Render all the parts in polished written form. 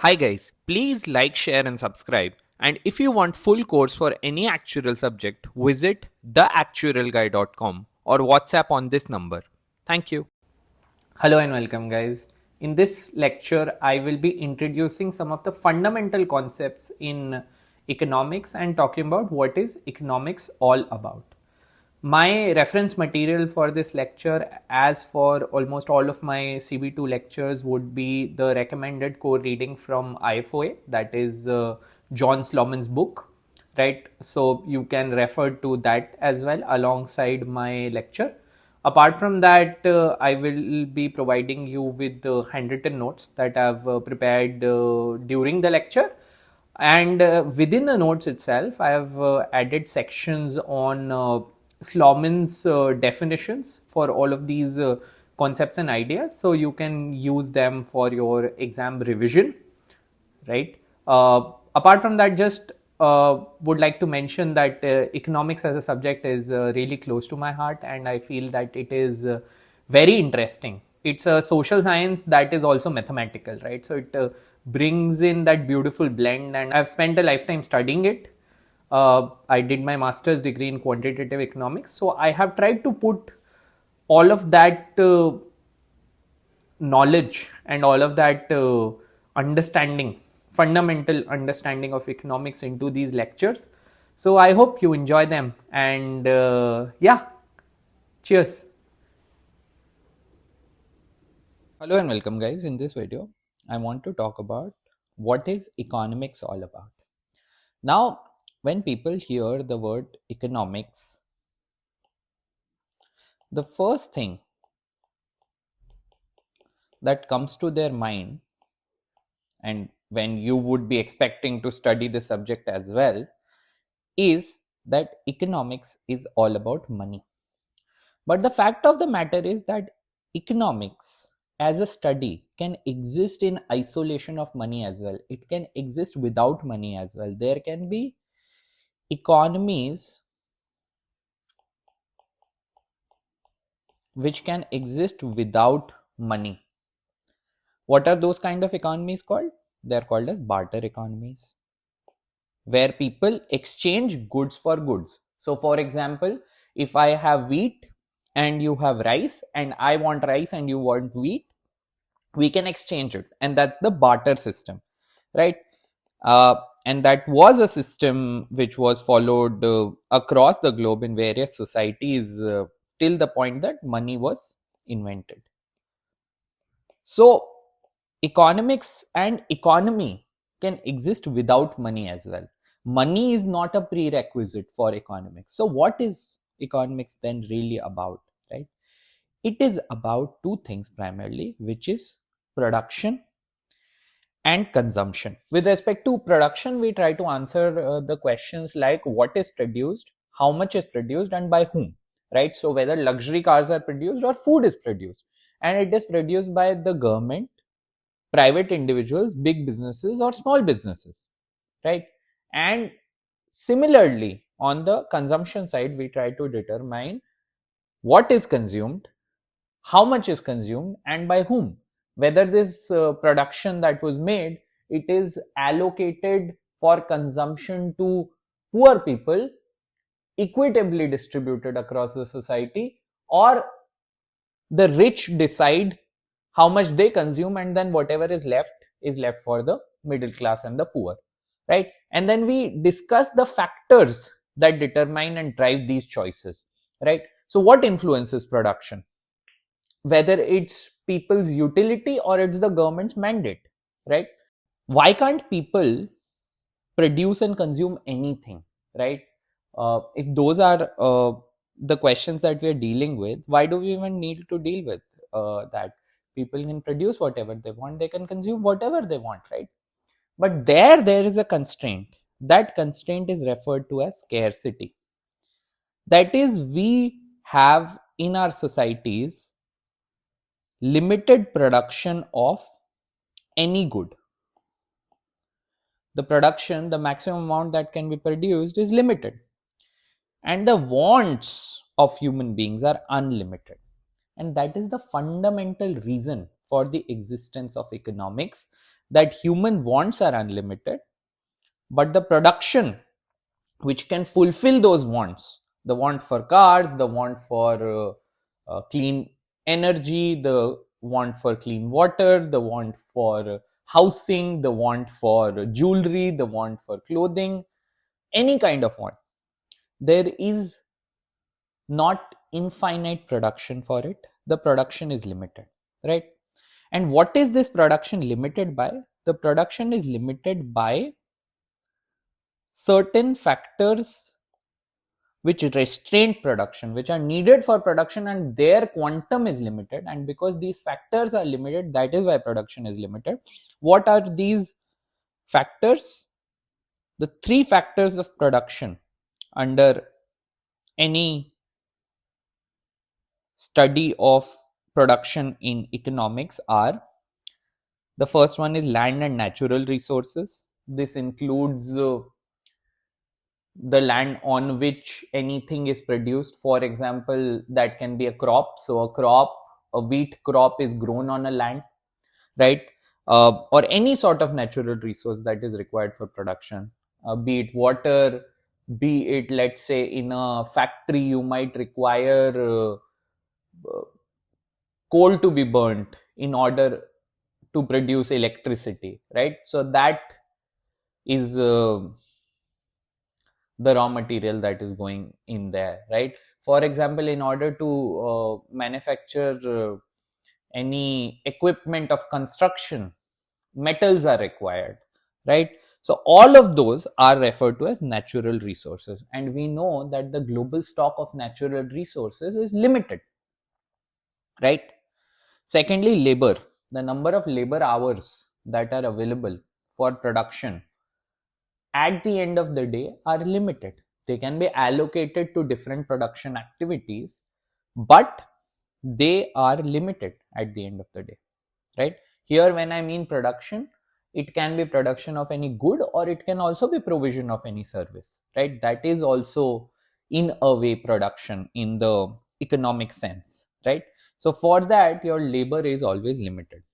Hi guys, please like, share and subscribe. And if you want full course for any actuarial subject, visit theactuarialguy.com or WhatsApp on this number. Thank you. Hello and welcome, guys. In this lecture, I will be introducing some of the fundamental concepts in economics and talking about what is economics all about. My reference material for this lecture, as for almost all of my CB2 lectures, would be the recommended core reading from IFOA, that is John Sloman's book, right? So you can refer to that as well alongside my lecture. Apart from that, I will be providing you with the handwritten notes that I've prepared during the lecture. And within the notes itself, I have added sections on Sloman's definitions for all of these concepts and ideas. So you can use them for your exam revision, right? Apart from that, just would like to mention that economics as a subject is really close to my heart, and I feel that it is very interesting. It's a social science that is also mathematical, right? So it brings in that beautiful blend, and I've spent a lifetime studying it. I did my master's degree in quantitative economics, so I have tried to put all of that knowledge and all of that understanding, fundamental understanding of economics into these lectures. So I hope you enjoy them, and yeah, cheers. Hello and welcome guys. In this video, I want to talk about what is economics all about. Now, when people hear the word economics, the first thing that comes to their mind, and when you would be expecting to study the subject as well, is that economics is all about money. But the fact of the matter is that economics as a study can exist in isolation of money as well. It can exist without money as well. There can be economies which can exist without money. What are those kind of economies called? They are called as barter economies, where people exchange goods for goods. So, for example, if I have wheat and you have rice, and I want rice and you want wheat, we can exchange it, and that's the barter system, right? And that was a system which was followed across the globe in various societies till the point that money was invented. So, economics and economy can exist without money as well. Money is not a prerequisite for economics. So, what is economics then really about, right? It is about two things primarily, which is production and consumption. With respect to production, we try to answer the questions like what is produced, how much is produced, and by whom, right? So, whether luxury cars are produced or food is produced, and it is produced by the government, private individuals, big businesses, or small businesses, right? And similarly, on the consumption side, we try to determine what is consumed, how much is consumed, and by whom. Whether this production that was made, it is allocated for consumption to poor people, equitably distributed across the society, or the rich decide how much they consume, and then whatever is left for the middle class and the poor, right? And then we discuss the factors that determine and drive these choices, right? So what influences production, whether it's people's utility or it's the government's mandate, right? Why can't people produce and consume anything, right? If those are the questions that we're dealing with, why do we even need to deal with that? People can produce whatever they want, they can consume whatever they want, right? But there is a constraint. That constraint is referred to as scarcity. That is, we have in our societies limited production of any good. The production, the maximum amount that can be produced is limited, and the wants of human beings are unlimited. And that is the fundamental reason for the existence of economics, that human wants are unlimited, but the production which can fulfill those wants, the want for cars, the want for clean energy, the want for clean water, the want for housing, the want for jewelry, the want for clothing, any kind of want, there is not infinite production for it. The production is limited, right? And what is this production limited by? The production is limited by certain factors which restrain production, which are needed for production, and their quantum is limited. And because these factors are limited, that is why production is limited. What are these factors? The three factors of production under any study of production in economics are: the first one is land and natural resources. This includes the land on which anything is produced. For example, that can be a crop. So a wheat crop is grown on a land, right? Or any sort of natural resource that is required for production, be it water, be it, let's say, in a factory, you might require coal to be burnt in order to produce electricity, right? So that is the raw material that is going in there, right? For example, in order to manufacture any equipment of construction, metals are required, right? So all of those are referred to as natural resources, and we know that the global stock of natural resources is limited, right? Secondly, labor. The number of labor hours that are available for production at the end of the day are limited. They can be allocated to different production activities, but they are limited at the end of the day, right? Here, when I mean production, it can be production of any good, or it can also be provision of any service, right? That is also in a way production in the economic sense, right? So for that, your labor is always limited.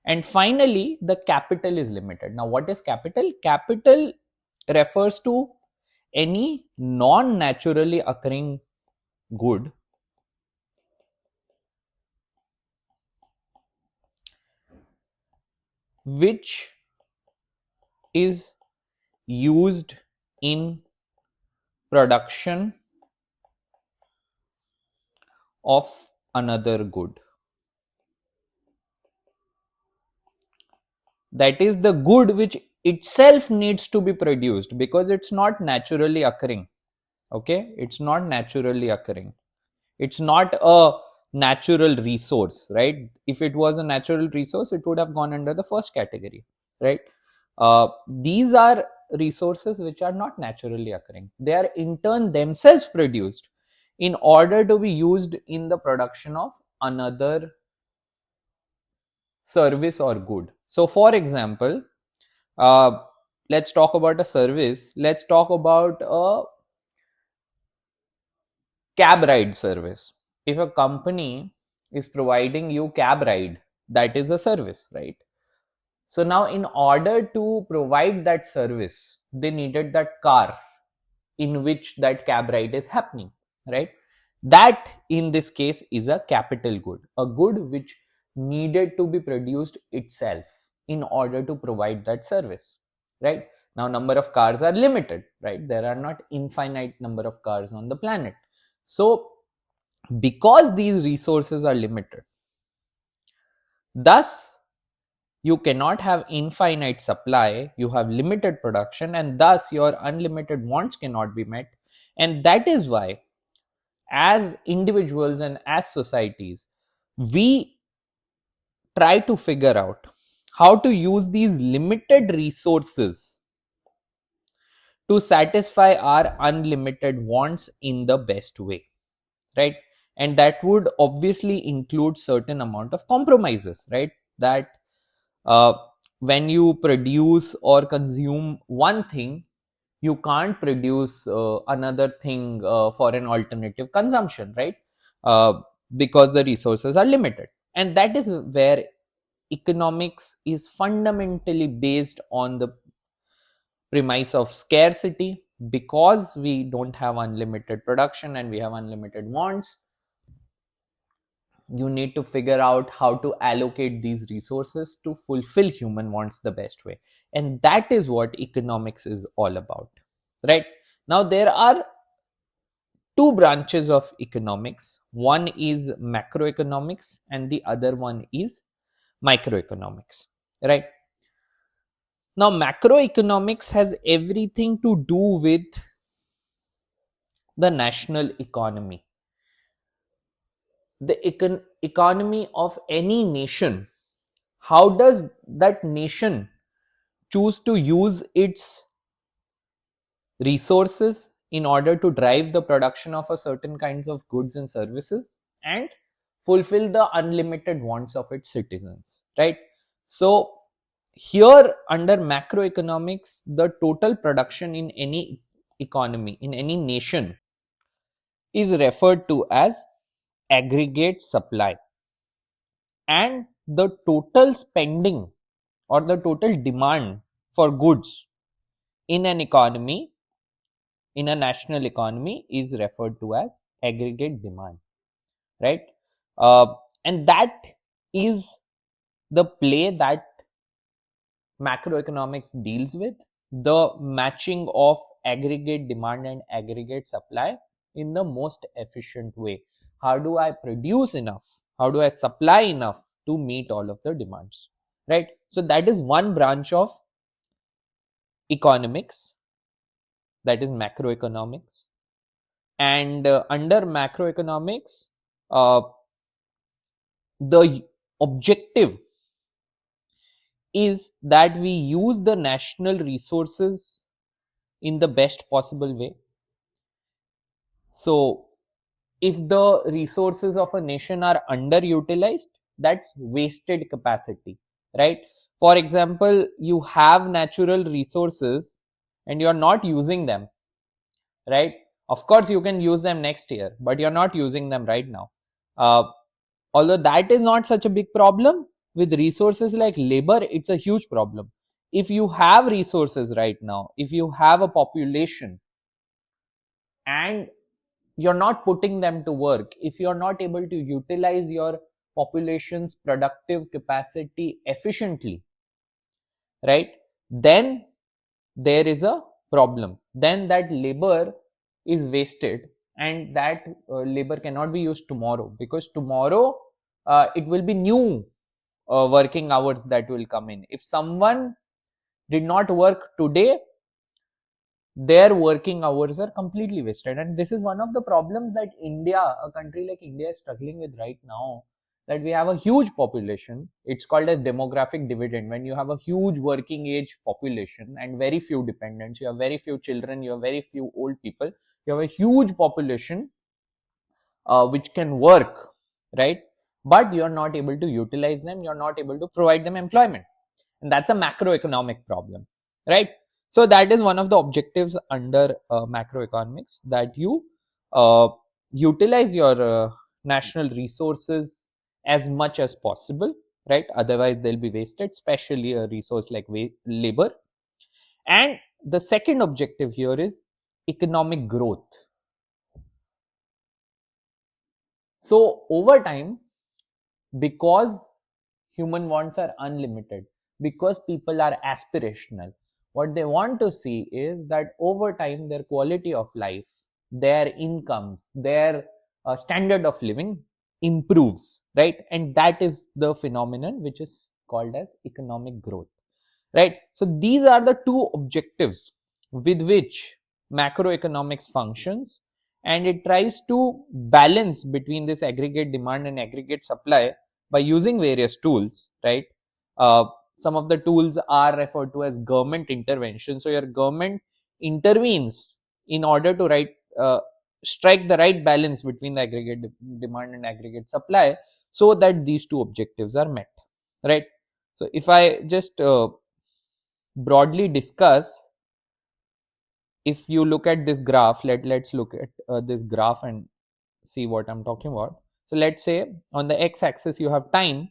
And finally, the capital is limited. Now, what is capital? Capital refers to any non-naturally occurring good which is used in production of another good. That is the good which itself needs to be produced because it's not naturally occurring. Okay, it's not naturally occurring. It's not a natural resource, right? If it was a natural resource, it would have gone under the first category, right? These are resources which are not naturally occurring. They are in turn themselves produced in order to be used in the production of another service or good. So, for example, let's talk about a service. Let's talk about a cab ride service. If a company is providing you cab ride, that is a service, right? So now in order to provide that service, they needed that car in which that cab ride is happening, right? That in this case is a capital good, a good which needed to be produced itself in order to provide that service, right? Now number of cars are limited, right? There are not infinite number of cars on the planet. So because these resources are limited, thus you cannot have infinite supply, you have limited production, and thus your unlimited wants cannot be met. And that is why, as individuals and as societies, we try to figure out how to use these limited resources to satisfy our unlimited wants in the best way, right? And that would obviously include certain amount of compromises, right? That when you produce or consume one thing, you can't produce another thing for an alternative consumption, right? Because the resources are limited. And that is where economics is fundamentally based on the premise of scarcity. Because we don't have unlimited production and we have unlimited wants, you need to figure out how to allocate these resources to fulfill human wants the best way. And that is what economics is all about, right? Now, there are two branches of economics. One is macroeconomics and the other one is microeconomics, right? Now, macroeconomics has everything to do with the national economy, the economy of any nation. How does that nation choose to use its resources in order to drive the production of a certain kinds of goods and services and fulfill the unlimited wants of its citizens, right? So here under macroeconomics, the total production in any economy, in any nation, is referred to as aggregate supply, and the total spending or the total demand for goods in an economy, in a national economy, is referred to as aggregate demand, right? And that is the play that macroeconomics deals with, the matching of aggregate demand and aggregate supply in the most efficient way. How do I produce enough? How do I supply enough to meet all of the demands, right? So that is one branch of economics, that is macroeconomics. And under macroeconomics, the objective is that we use the national resources in the best possible way. So if the resources of a nation are underutilized, that's wasted capacity, right? For example, you have natural resources and you're not using them, right? Of course, you can use them next year, but you're not using them right now. Although that is not such a big problem, with resources like labor, it's a huge problem. If you have resources right now, if you have a population and you're not putting them to work, if you're not able to utilize your population's productive capacity efficiently, right, then there is a problem. Then that labor is wasted, and that labor cannot be used tomorrow, because tomorrow it will be new working hours that will come in. If someone did not work today, their working hours are completely wasted. And this is one of the problems that India, a country like India, is struggling with right now, that we have a huge population. It's called as demographic dividend. When you have a huge working age population and very few dependents, you have very few children, you have very few old people, you have a huge population which can work, right? But you're not able to utilize them, you're not able to provide them employment. And that's a macroeconomic problem, right? So that is one of the objectives under macroeconomics, that you utilize your national resources as much as possible, right? Otherwise they'll be wasted, especially a resource like labor. And the second objective here is economic growth. So over time, because human wants are unlimited, because people are aspirational, what they want to see is that over time their quality of life, their incomes, their standard of living improves, right? And that is the phenomenon which is called as economic growth, right? So these are the two objectives with which macroeconomics functions, and it tries to balance between this aggregate demand and aggregate supply by using various tools, right? Some of the tools are referred to as government intervention. So your government intervenes in order to strike the right balance between the aggregate demand and aggregate supply, so that these two objectives are met, right? So if I just broadly discuss, if you look at this graph, let's look at this graph and see what I'm talking about. So let's say on the x-axis you have time,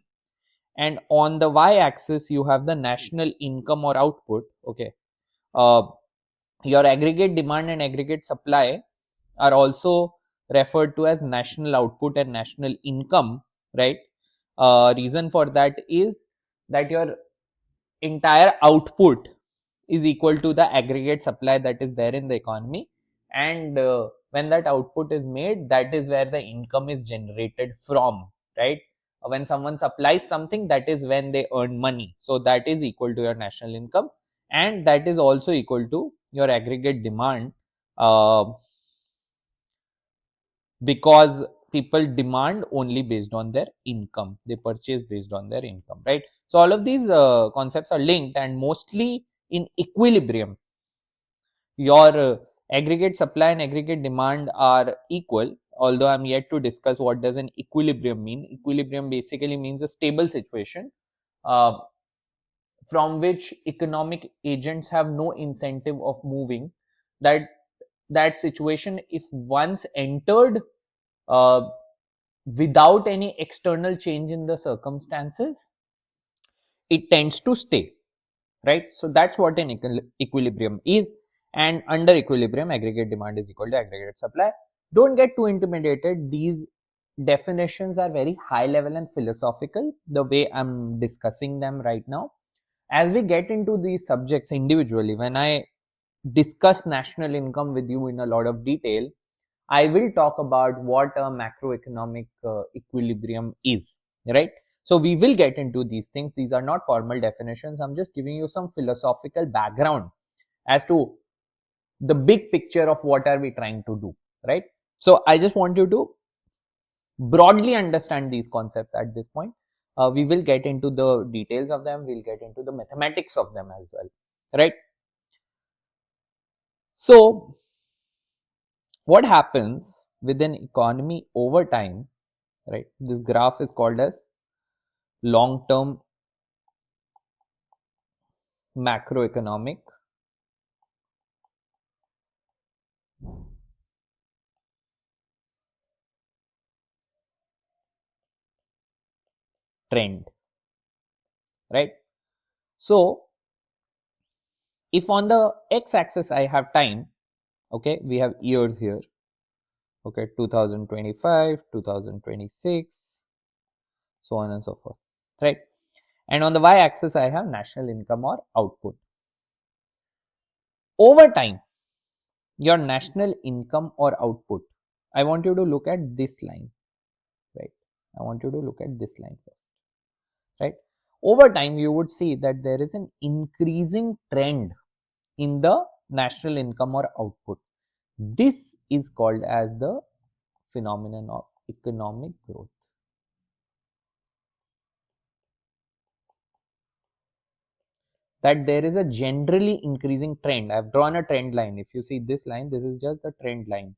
and on the y-axis you have the national income or output. Okay, uh, your aggregate demand and aggregate supply are also referred to as national output and national income, right? Reason for that is that your entire output is equal to the aggregate supply that is there in the economy, and when that output is made, that is where the income is generated from, right? When someone supplies something, that is when they earn money, so that is equal to your national income, and that is also equal to your aggregate demand, because people demand only based on their income, they purchase based on their income, right? So all of these concepts are linked, and mostly in equilibrium your aggregate supply and aggregate demand are equal, although I'm yet to discuss what does an equilibrium mean. Equilibrium basically means a stable situation uh, from which economic agents have no incentive of moving. That situation, if once entered uh, without any external change in the circumstances, it tends to stay, right? So that's what an equilibrium is, and under equilibrium aggregate demand is equal to aggregate supply. Don't get too intimidated, these definitions are very high level and philosophical the way I'm discussing them right now. As we get into these subjects individually, when I discuss national income with you in a lot of detail, I will talk about what a macroeconomic equilibrium is, right? So we will get into these things. These are not formal definitions. I'm just giving you some philosophical background as to the big picture of what are we trying to do, right? So I just want you to broadly understand these concepts at this point. We will get into the details of them. We'll get into the mathematics of them as well, right? So what happens with an economy over time, right? This graph is called as long-term macroeconomic trend, right? So if on the x-axis I have time, okay, we have years here, okay, 2025, 2026, so on and so forth, right? And on the y-axis I have national income or output. Over time, your national income or output, I want you to look at this line, right? I want you to look at this line first, right? Over time, you would see that there is an increasing trend in the national income or output. This is called as the phenomenon of economic growth. That there is a generally increasing trend. I've drawn a trend line. If you see this line, this is just the trend line,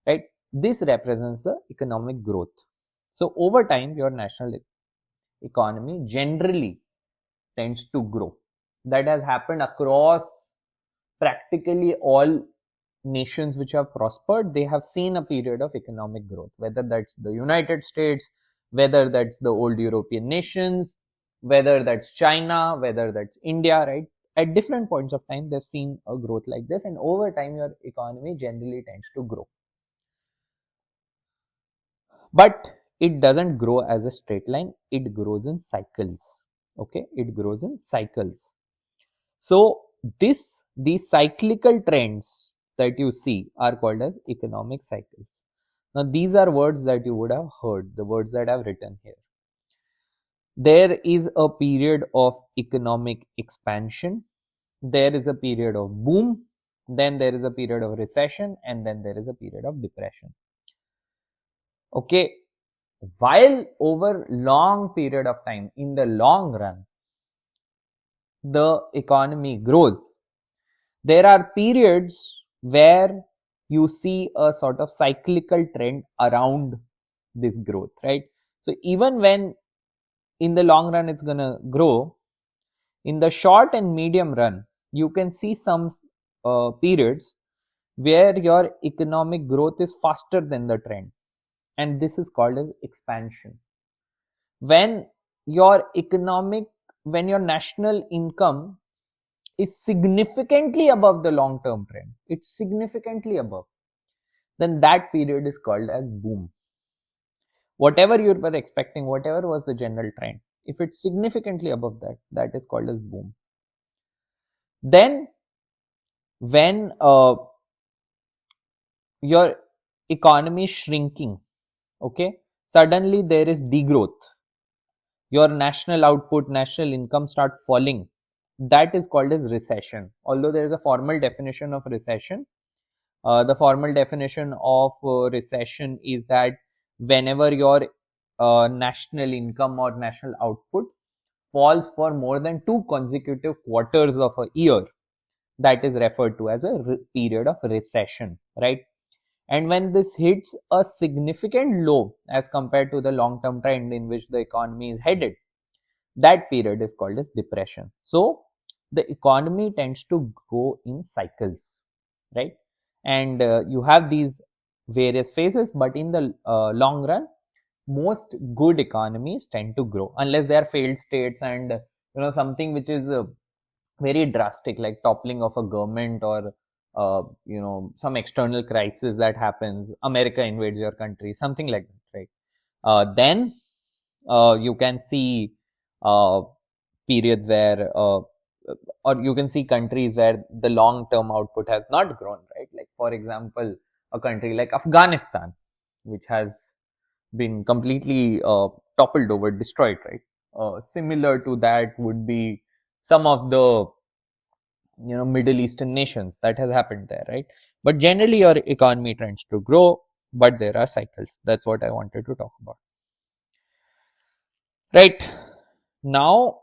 right? This represents the economic growth. So over time, your national economy generally tends to grow. That has happened across practically all nations which have prospered. They have seen a period of economic growth, whether that's the United States, whether that's the old European nations, whether that's China, whether that's India, right? At different points of time, they've seen a growth like this, and over time, your economy generally tends to grow. But it doesn't grow as a straight line, it grows in cycles. Okay, it grows in cycles. So these cyclical trends that you see are called as economic cycles. Now these are words that you would have heard, the words that I've written here. There is a period of economic expansion, there is a period of boom, then there is a period of recession, and then there is a period of depression. Okay, while over long period of time, in the long run, the economy grows, there are periods where you see a sort of cyclical trend around this growth, right? So even when in the long run it's going to grow, in the short and medium run, you can see some periods where your economic growth is faster than the trend, and this is called as expansion. When when your national income is significantly above the long term trend, it's significantly above, then that period is called as boom. Whatever you were expecting, whatever was the general trend, if it's significantly above that, that is called as boom. Then when your economy is shrinking, okay, suddenly there is degrowth, your national output, national income start falling, that is called as recession. Although there is a formal definition of recession, the formal definition of recession is that whenever your national income or national output falls for more than 2 consecutive quarters of a year, that is referred to as a period of recession, right? And when this hits a significant low as compared to the long term trend in which the economy is headed, that period is called as depression. So the economy tends to go in cycles, right? And you have these various phases, but in the long run, most good economies tend to grow, unless they are failed states and something which is very drastic, like toppling of a government, or some external crisis that happens, America invades your country, something like that, right? Then you can see periods where or you can see countries where the long term output has not grown, right? Like for example, a country like Afghanistan, which has been completely toppled over, destroyed, right? Similar to that would be some of the Middle Eastern nations that has happened there, right? But generally your economy tends to grow, but there are cycles. That's what I wanted to talk about. Right now,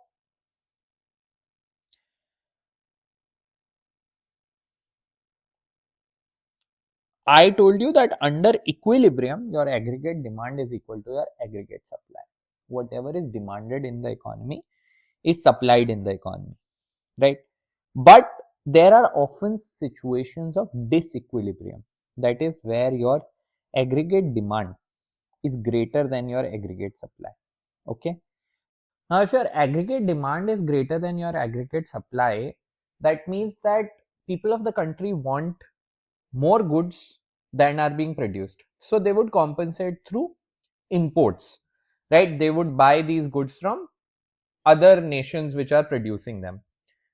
I told you that under equilibrium, your aggregate demand is equal to your aggregate supply. Whatever is demanded in the economy is supplied in the economy, right? But there are often situations of disequilibrium, that is where your aggregate demand is greater than your aggregate supply, okay? Now, if your aggregate demand is greater than your aggregate supply, that means that people of the country want more goods than are being produced. So they would compensate through imports, right? They would buy these goods from other nations which are producing them,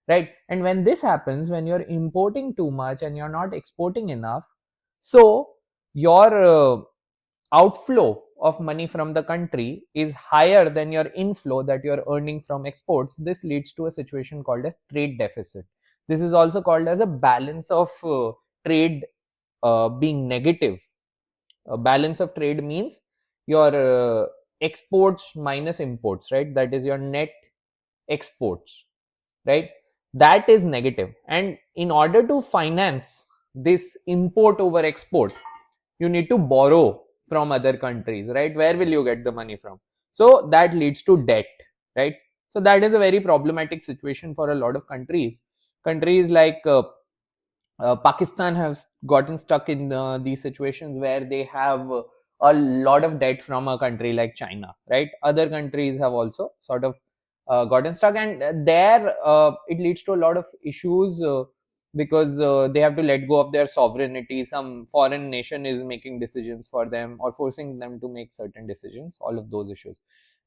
right? And when this happens, when you're importing too much and you're not exporting enough, so your outflow of money from the country is higher than your inflow that you're earning from exports. This leads to a situation called as trade deficit. This is also called as a balance of trade being negative. A balance of trade means your exports minus imports, right? That is your net exports, right? That is negative. And in order to finance this import over export, you need to borrow from other countries, right? Where will you get the money from? So that leads to debt, right? So that is a very problematic situation for a lot of countries. Countries like Pakistan has gotten stuck in these situations where they have a lot of debt from a country like China, right? Other countries have also sort of gotten stuck, and there it leads to a lot of issues because they have to let go of their sovereignty. Some foreign nation is making decisions for them or forcing them to make certain decisions, all of those issues.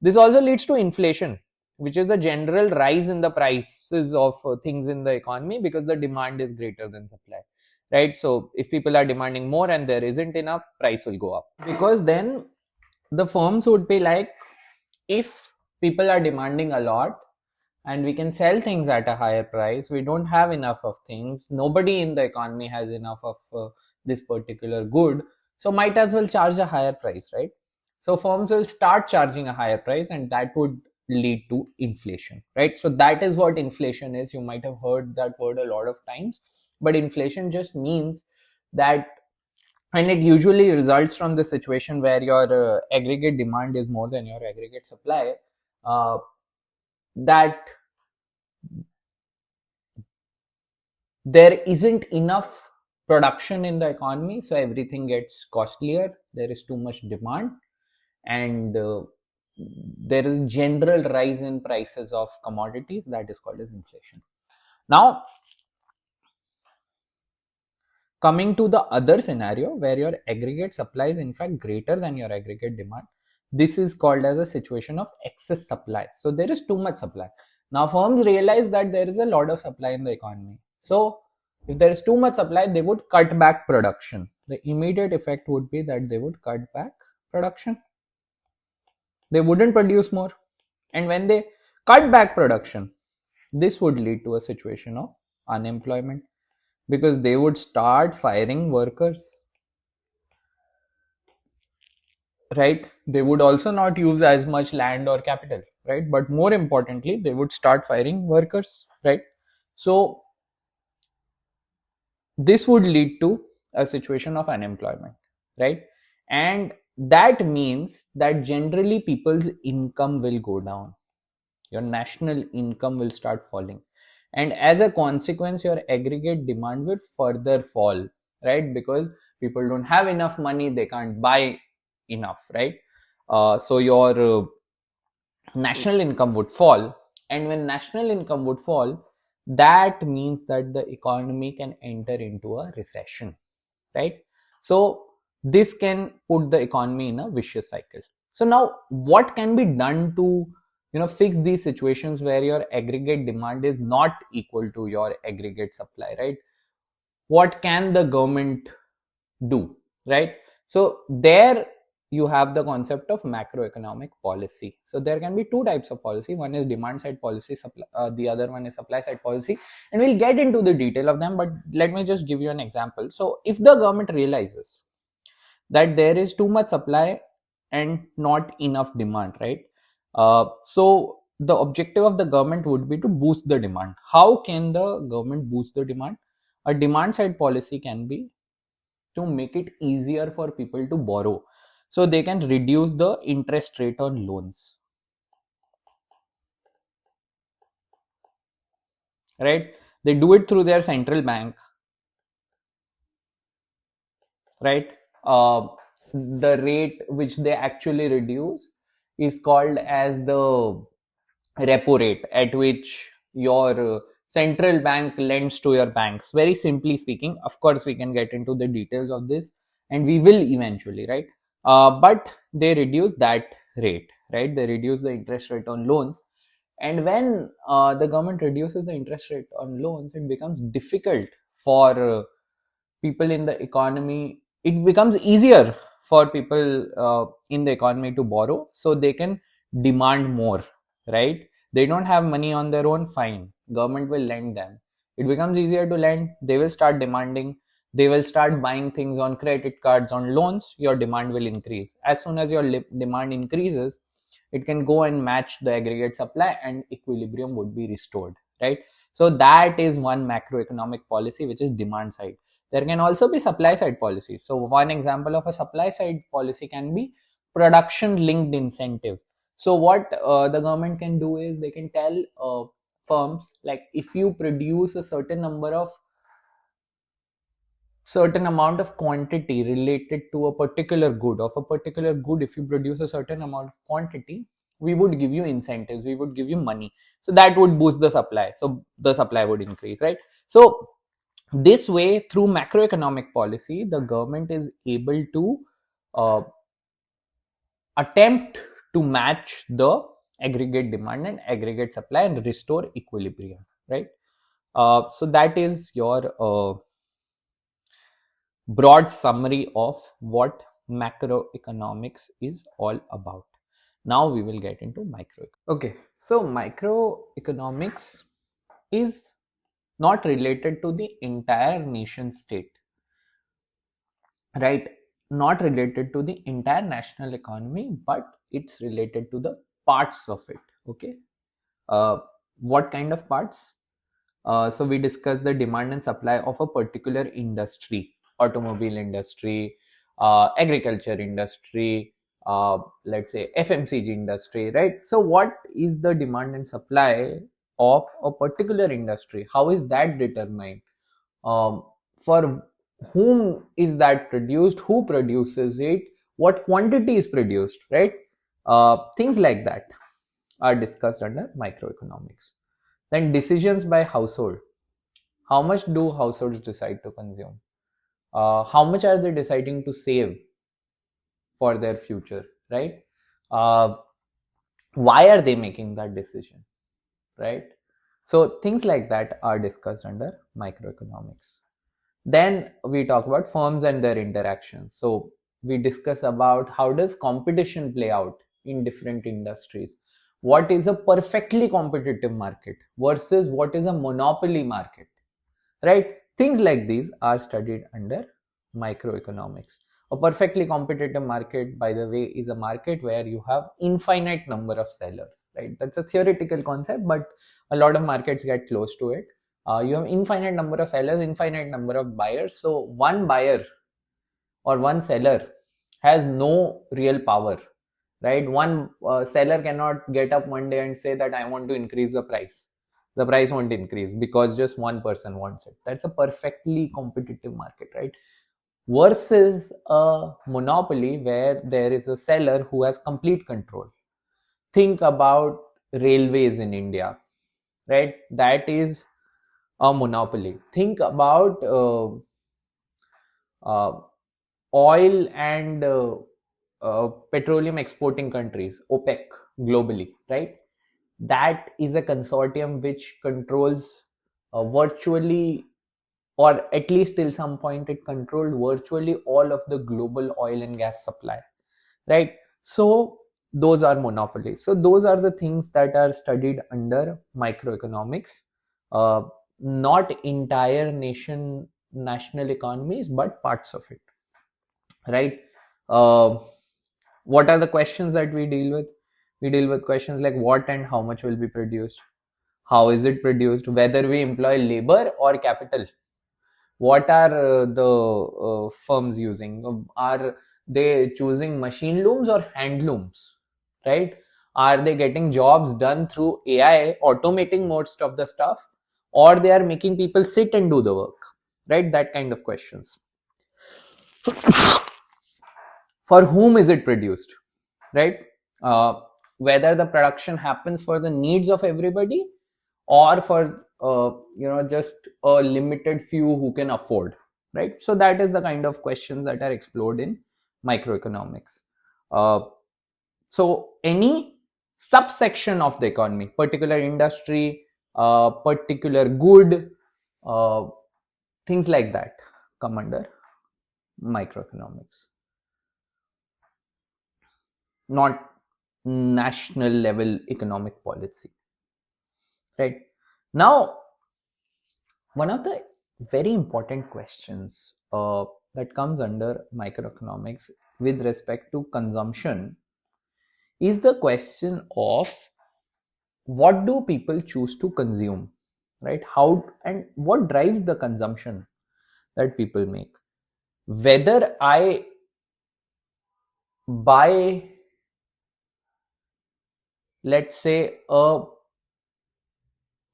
This also leads to inflation, which is the general rise in the prices of things in the economy because the demand is greater than supply, right? So if people are demanding more and there isn't enough, price will go up, because then the firms would be like, if people are demanding a lot and we can sell things at a higher price, we don't have enough of things, nobody in the economy has enough of this particular good, so might as well charge a higher price, right? So firms will start charging a higher price, and that would lead to inflation, right? So that is what inflation is. You might have heard that word a lot of times, but inflation just means that, and it usually results from the situation where your aggregate demand is more than your aggregate supply, that there isn't enough production in the economy, so everything gets costlier, there is too much demand, and there is general rise in prices of commodities, that is called as inflation. Now, coming to the other scenario where your aggregate supply is in fact greater than your aggregate demand, this is called as a situation of excess supply. So there is too much supply. Now firms realize that there is a lot of supply in the economy. So if there is too much supply, they would cut back production. The immediate effect would be that they would cut back production. They wouldn't produce more. And when they cut back production, this would lead to a situation of unemployment, because they would start firing workers, right? They would also not use as much land or capital, right? But more importantly, they would start firing workers, right? So this would lead to a situation of unemployment, right? And that means that generally people's income will go down. Your national income will start falling, and as a consequence your aggregate demand will further fall, right? Because people don't have enough money, they can't buy enough, right? So your national income would fall, and when national income would fall, that means that the economy can enter into a recession, right? So this can put the economy in a vicious cycle. So now what can be done to fix these situations where your aggregate demand is not equal to your aggregate supply, right? What can the government do, right? So there you have the concept of macroeconomic policy. So there can be two types of policy. One is demand side policy, the other one is supply side policy, and we'll get into the detail of them, but let me just give you an example. So if the government realizes that there is too much supply and not enough demand, right? So the objective of the government would be to boost the demand. How can the government boost the demand? A demand side policy can be to make it easier for people to borrow, so they can reduce the interest rate on loans, right? They do it through their central bank, right? The rate which they actually reduce is called as the repo rate, at which your central bank lends to your banks. Very simply speaking, of course we can get into the details of this, and we will eventually, right? But they reduce that rate, right? They reduce the interest rate on loans, and when the government reduces the interest rate on loans, it becomes difficult for people in the economy. It becomes easier for people in the economy to borrow, so they can demand more, right? They don't have money on their own, fine, government will lend them. It becomes easier to lend, they will start demanding, they will start buying things on credit cards, on loans, your demand will increase. As soon as your demand increases, it can go and match the aggregate supply and equilibrium would be restored, right? So that is one macroeconomic policy, which is demand side. There can also be supply side policy. So one example of a supply side policy can be production linked incentive. So what the government can do is they can tell firms, like, if you produce a certain amount of quantity related to a particular good, if you produce a certain amount of quantity, we would give you incentives, we would give you money. So that would boost the supply, so the supply would increase, right? So this way, through macroeconomic policy, the government is able to uh, attempt to match the aggregate demand and aggregate supply and restore equilibrium, right? So that is your broad summary of what macroeconomics is all about. Now we will get into microeconomics. Okay, so microeconomics is not related to the entire nation state, right? Not related to the entire national economy, but it's related to the parts of it. Okay, what kind of parts? So we discussed the demand and supply of a particular industry: automobile industry, agriculture industry, let's say FMCG industry, right? So what is the demand and supply of a particular industry? How is that determined? For whom is that produced? Who produces it? What quantity is produced, right? Things like that are discussed under microeconomics. Then decisions by household. How much do households decide to consume? How much are they deciding to save for their future, right? Uh, why are they making that decision, right? So things like that are discussed under microeconomics. Then we talk about firms and their interactions. So we discuss about how does competition play out in different industries. What is a perfectly competitive market versus what is a monopoly market, right? Things like these are studied under microeconomics. A perfectly competitive market, by the way, is a market where you have infinite number of sellers, right? That's a theoretical concept, but a lot of markets get close to it. You have infinite number of sellers, infinite number of buyers. So one buyer or one seller has no real power, right? One seller cannot get up one day and say that I want to increase the price. The price won't increase because just one person wants it. That's a perfectly competitive market, right? Versus a monopoly where there is a seller who has complete control. Think about railways in India, right? That is a monopoly. Think about uh, oil and petroleum exporting countries, OPEC globally, right? That is a consortium which controls virtually, or at least till some point, it controlled virtually all of the global oil and gas supply, right? So those are monopolies. So those are the things that are studied under microeconomics. Uh, Not entire national economies, but parts of it, right? uh, what are the questions that we deal with? We deal with questions like what and how much will be produced, how is it produced, whether we employ labor or capital, what are the firms using, are they choosing machine looms or hand looms, right? Are they getting jobs done through AI automating most of the stuff, or they are making people sit and do the work, right? That kind of questions. For whom is it produced, right? Whether the production happens for the needs of everybody or for just a limited few who can afford, right? So that is the kind of questions that are explored in microeconomics. uh, so any subsection of the economy, particular industry, particular good, uh, things like that come under microeconomics, not national level economic policy, right? Now, one of the very important questions that comes under microeconomics with respect to consumption is the question of what do people choose to consume, right? How and what drives the consumption that people make? Whether I buy, let's say,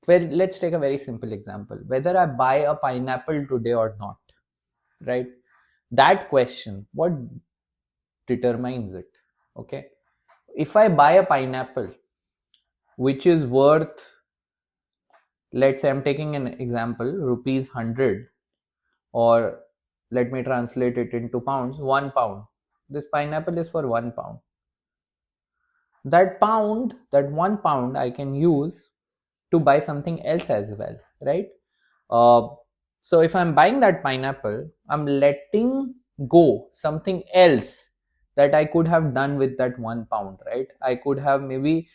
let's take a very simple example, whether I buy a pineapple today or not, right? That question, what determines it? Okay, if I buy a pineapple which is worth, let's say I'm taking an example, rupees 100, or let me translate it into pounds, 1 pound. This pineapple is for 1 pound. That 1 pound I can use to buy something else as well, right? uh, so if I'm buying that pineapple, I'm letting go something else that I could have done with that 1 pound, right? I could have maybe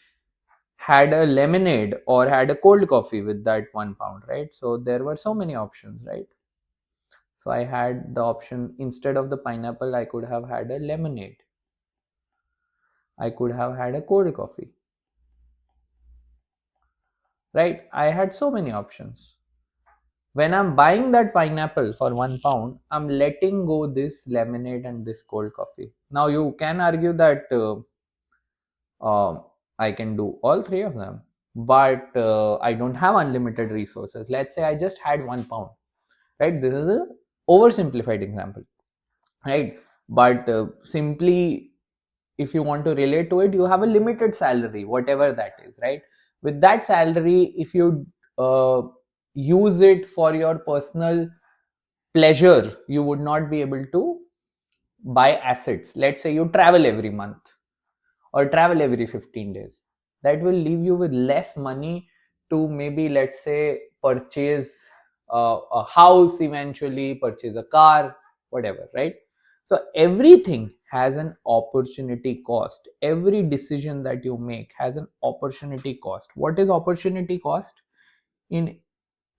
had a lemonade or had a cold coffee with that 1 pound, right? So there were so many options, right? So I had the option, instead of the pineapple, I could have had a lemonade, I could have had a cold coffee, right? I had so many options. When I'm buying that pineapple for 1 pound, I'm letting go this lemonade and this cold coffee. Now you can argue that I can do all three of them, but I don't have unlimited resources. Let's say I just had 1 pound, right? This is a oversimplified example, right? But simply, if you want to relate to it, you have a limited salary, whatever that is, right? With that salary, if you use it for your personal pleasure, you would not be able to buy assets. Let's say you travel every month or travel every 15 days. That will leave you with less money to maybe, let's say, purchase a house, eventually purchase a car, whatever, right? So everything has an opportunity cost. Every decision that you make has an opportunity cost. What is opportunity cost? In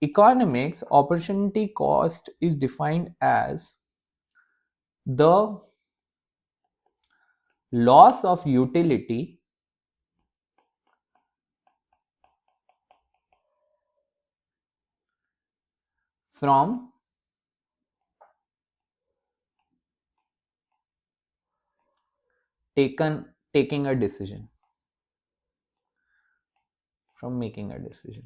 economics, opportunity cost is defined as the loss of utility from taking a decision, from making a decision,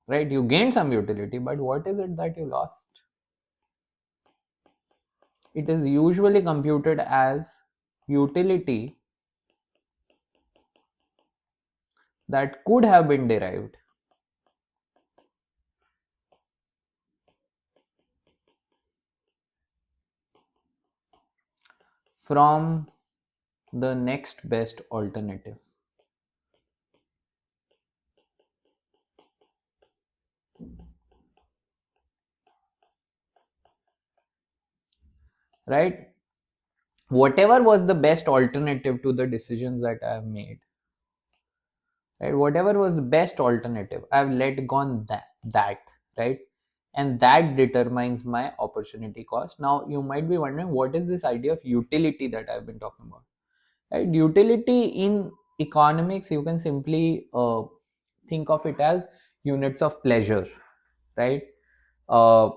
right? You gained some utility, but what is it that you lost? It is usually computed as utility that could have been derived from the next best alternative. Right? Whatever was the best alternative to the decisions that I have made, right? Whatever was the best alternative, I've let gone that, right? And that determines my opportunity cost. Now you might be wondering, what is this idea of utility that I've been talking about? Right? Utility in economics, you can simply think of it as units of pleasure, right? uh,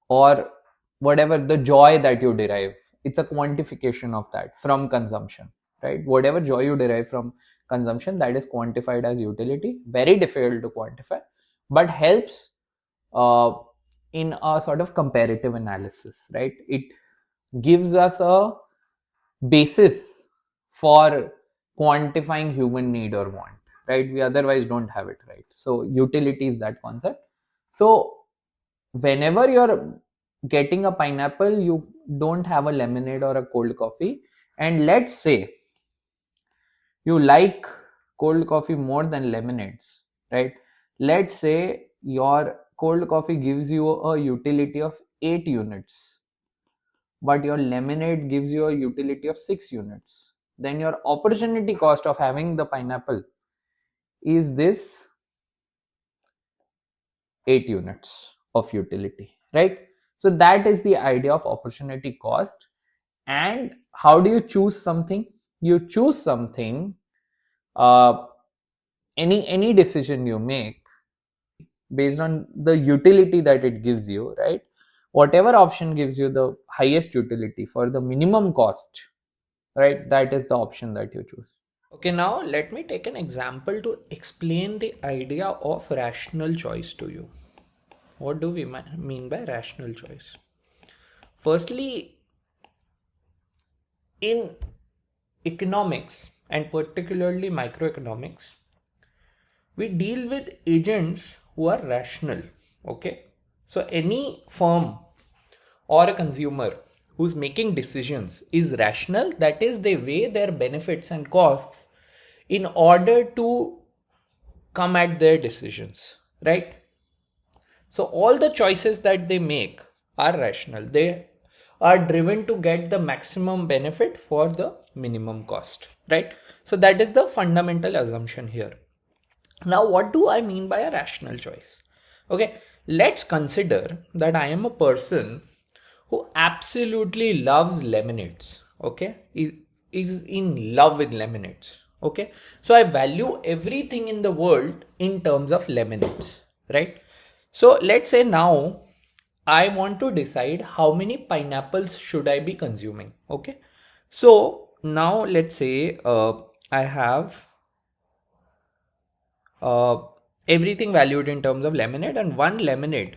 or whatever the joy that you derive, it's a quantification of that from consumption, right? Whatever joy you derive from consumption, that is quantified as utility. Very difficult to quantify, but helps uh, in a sort of comparative analysis, right? It gives us a basis for quantifying human need or want, right? We otherwise don't have it, right? So utility is that concept. So whenever you're getting a pineapple, you don't have a lemonade or a cold coffee, and let's say you like cold coffee more than lemonades, right? Let's say your cold coffee gives you a utility of 8 units, but your lemonade gives you a utility of 6 units. Then your opportunity cost of having the pineapple is this 8 units of utility, right? So that is the idea of opportunity cost. And how do you choose something? You choose something, uh, any decision you make based on the utility that it gives you, right? Whatever option gives you the highest utility for the minimum cost, right? That is the option that you choose. Okay, now let me take an example to explain the idea of rational choice to you. What do we mean by rational choice? Firstly, in economics and particularly microeconomics, we deal with agents who are rational. Okay, so any firm or a consumer who's making decisions is rational. That is, they weigh their benefits and costs in order to come at their decisions, right? So all the choices that they make are rational. They are driven to get the maximum benefit for the minimum cost, right? So that is the fundamental assumption here. Now, what do I mean by a rational choice? Okay, let's consider that I am a person who absolutely loves lemonades. Okay, is in love with lemonades. Okay, so I value everything in the world in terms of lemonades, right? So let's say now I want to decide how many pineapples should I be consuming. Okay, so now let's say I have uh, everything valued in terms of lemonade, and one lemonade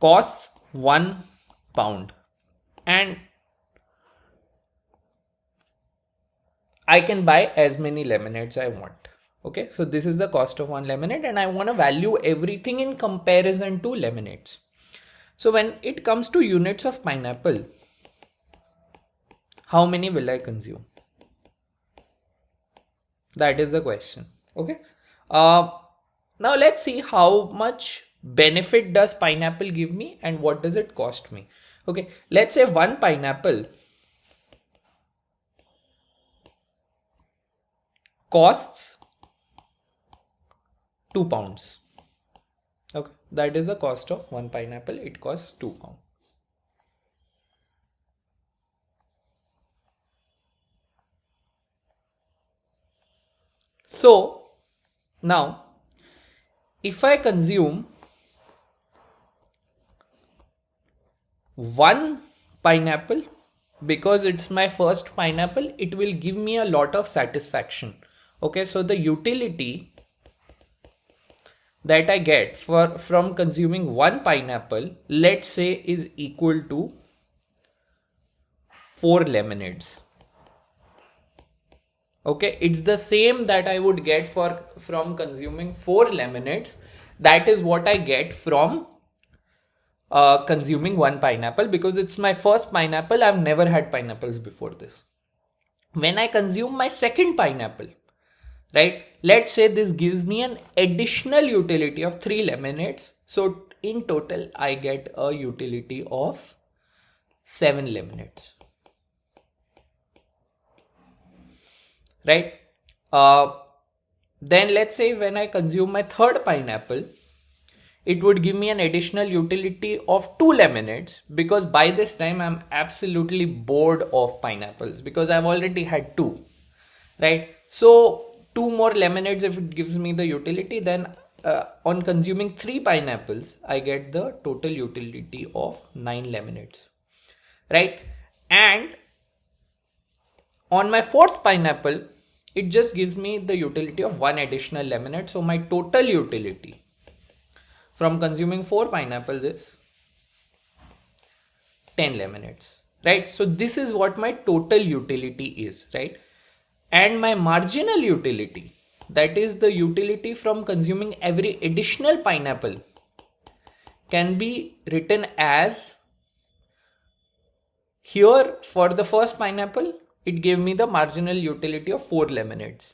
costs 1 pound and I can buy as many lemonades I want. Okay, so this is the cost of one lemonade and I want to value everything in comparison to lemonades. So when it comes to units of pineapple, how many will I consume? That is the question. Okay. Now let's see how much benefit does pineapple give me and what does it cost me. Okay. Let's say one pineapple costs 2 pounds. Okay. That is the cost of one pineapple. It costs 2 pounds. So now if I consume one pineapple because it's my first pineapple, it will give me a lot of satisfaction. Okay, so the utility that I get from consuming one pineapple, let's say, is equal to 4 lemonades. Okay, it's the same that I would get from consuming 4 lemonades. That is what I get from consuming one pineapple because it's my first pineapple. I've never had pineapples before this. When I consume my second pineapple, right, let's say this gives me an additional utility of 3 lemonades. So in total, I get a utility of 7 lemonades. Right? Then let's say when I consume my third pineapple, it would give me an additional utility of 2 lemonades because by this time I'm absolutely bored of pineapples because I've already had 2, right? So 2 more lemonades, if it gives me the utility, then on consuming 3 pineapples, I get the total utility of 9 lemonades, right? And on my fourth pineapple, it just gives me the utility of 1 additional lemonade. So my total utility from consuming 4 pineapples is 10 lemonades, right? So this is what my total utility is, right? And my marginal utility, that is the utility from consuming every additional pineapple, can be written as, here for the first pineapple, it gave me the marginal utility of 4 lemonades.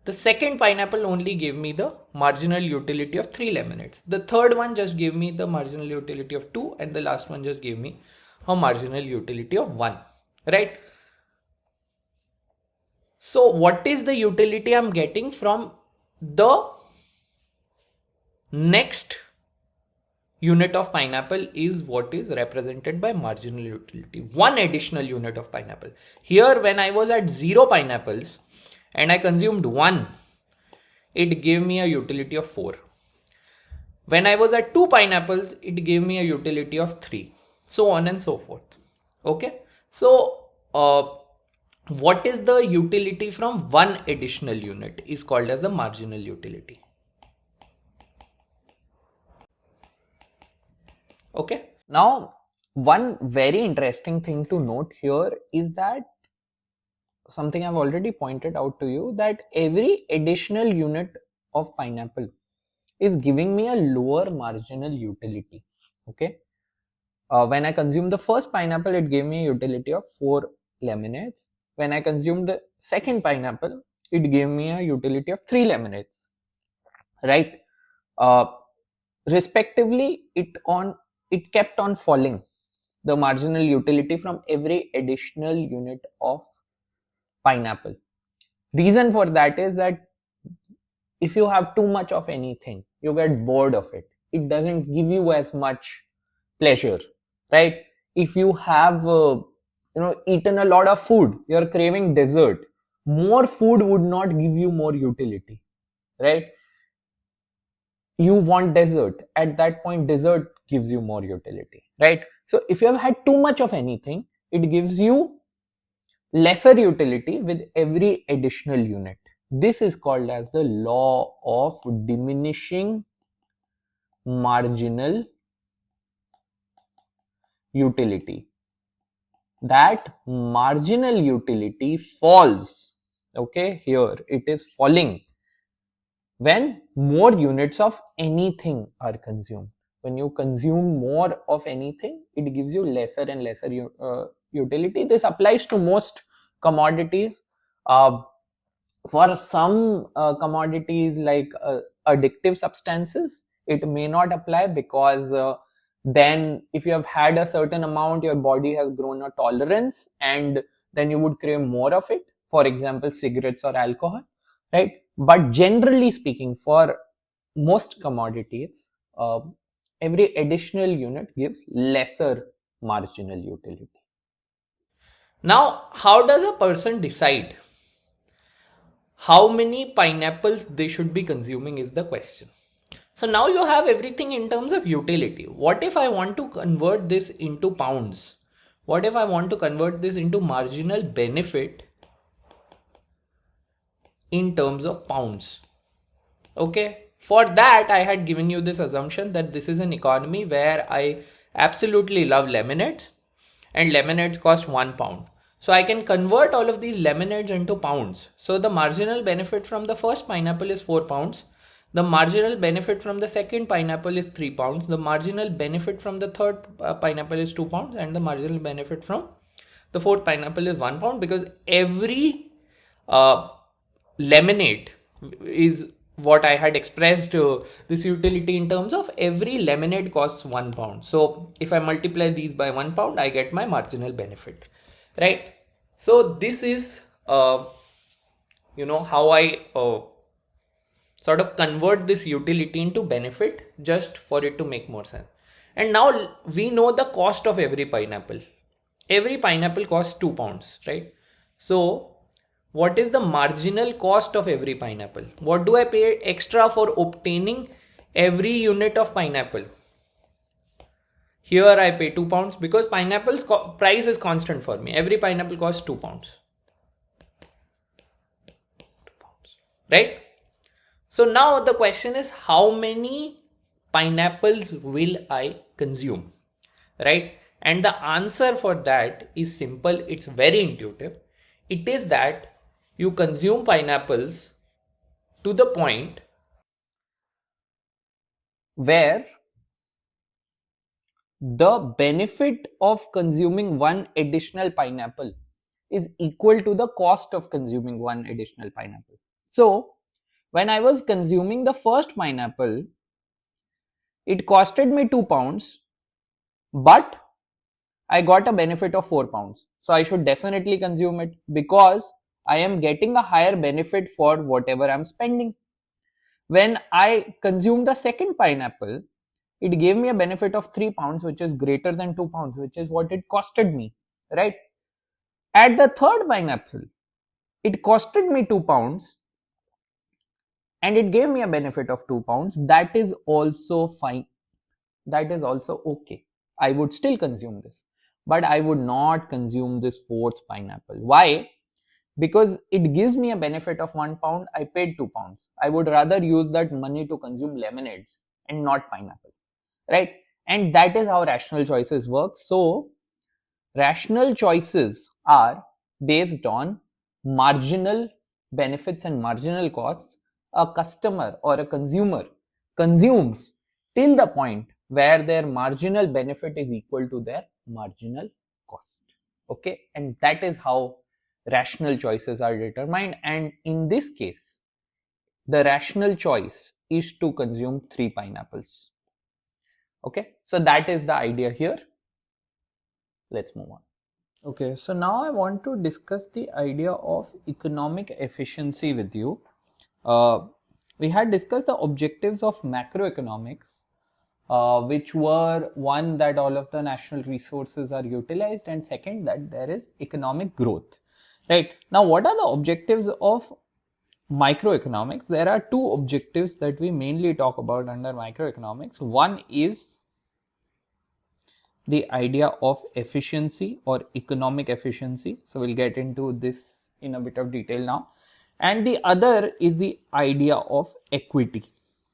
The second pineapple only gave me the marginal utility of 3 lemonades. The third one just gave me the marginal utility of 2 and the last one just gave me a marginal utility of 1, right? So what is the utility I'm getting from the next unit of pineapple is what is represented by marginal utility. 1 additional unit of pineapple. Here when I was at 0 pineapples and I consumed 1, it gave me a utility of 4. When I was at 2 pineapples, it gave me a utility of 3. So on and so forth. Okay. So what is the utility from 1 additional unit is called as the marginal utility. Okay. Now, one very interesting thing to note here is that something I've already pointed out to you, that every additional unit of pineapple is giving me a lower marginal utility. Okay. When I consumed the first pineapple, it gave me a utility of 4 lemonades. When I consumed the second pineapple, it gave me a utility of 3 lemonades. Right? Respectively, it kept on falling, the marginal utility from every additional unit of pineapple. Reason for that is that if you have too much of anything, you get bored of it. It doesn't give you as much pleasure, right? If you have eaten a lot of food, you're craving dessert, more food would not give you more utility, right? You want dessert. At that point, dessert gives you more utility, right? So if you have had too much of anything, it gives you lesser utility with every additional unit. This is called as the law of diminishing marginal utility, that marginal utility falls. Okay, here it is falling when more units of anything are consumed. When you consume more of anything, it gives you lesser and lesser utility. This applies to most commodities. For some commodities like addictive substances, it may not apply, because then if you have had a certain amount, your body has grown a tolerance, and then you would crave more of it. For example, cigarettes or alcohol, right? But generally speaking, for most commodities, every additional unit gives lesser marginal utility. Now, how does a person decide how many pineapples they should be consuming is the question. So now you have everything in terms of utility. What if I want to convert this into pounds? What if I want to convert this into marginal benefit in terms of pounds? Okay, for that I had given you this assumption that this is an economy where I absolutely love lemonades, and lemonades cost £1. So I can convert all of these lemonades into pounds. So the marginal benefit from the first pineapple is £4. The marginal benefit from the second pineapple is £3. The marginal benefit from the third pineapple is £2, and the marginal benefit from the fourth pineapple is £1, because every lemonade is what I had expressed this utility in terms of every lemonade costs £1. So if I multiply these by £1, I get my marginal benefit, right? So this is how I sort of convert this utility into benefit, just for it to make more sense. And now we know the cost of every pineapple. Every pineapple costs £2, right? So what is the marginal cost of every pineapple? What do I pay extra for obtaining every unit of pineapple? Here I pay £2 because pineapple's price is constant for me. Every pineapple costs £2. Right? So now the question is, how many pineapples will I consume? Right? And the answer for that is simple. It's very intuitive. It is that you consume pineapples to the point where the benefit of consuming one additional pineapple is equal to the cost of consuming one additional pineapple. So, when I was consuming the first pineapple, it costed me £2, but I got a benefit of £4. So I should definitely consume it, because I am getting a higher benefit for whatever I'm spending. When I consumed the second pineapple, it gave me a benefit of £3, which is greater than £2, which is what it costed me, right? At the third pineapple, it costed me £2 and it gave me a benefit of £2. That is also fine. That is also okay. I would still consume this, but I would not consume this fourth pineapple. Why? Because it gives me a benefit of £1. I paid £2. I would rather use that money to consume lemonades and not pineapple, right? And that is how rational choices work. So rational choices are based on marginal benefits and marginal costs. A customer or a consumer consumes till the point where their marginal benefit is equal to their marginal cost. Okay, and that is how rational choices are determined. And in this case, the rational choice is to consume 3 pineapples. Okay, so that is the idea here. Let's move on. Okay, so now I want to discuss the idea of economic efficiency with you. We had discussed the objectives of macroeconomics, which were one, that all of the national resources are utilized, and second, that there is economic growth. Right, now what are the objectives of microeconomics? There are two objectives that we mainly talk about under microeconomics. One is the idea of efficiency or economic efficiency. So we'll get into this in a bit of detail now. And the other is the idea of equity.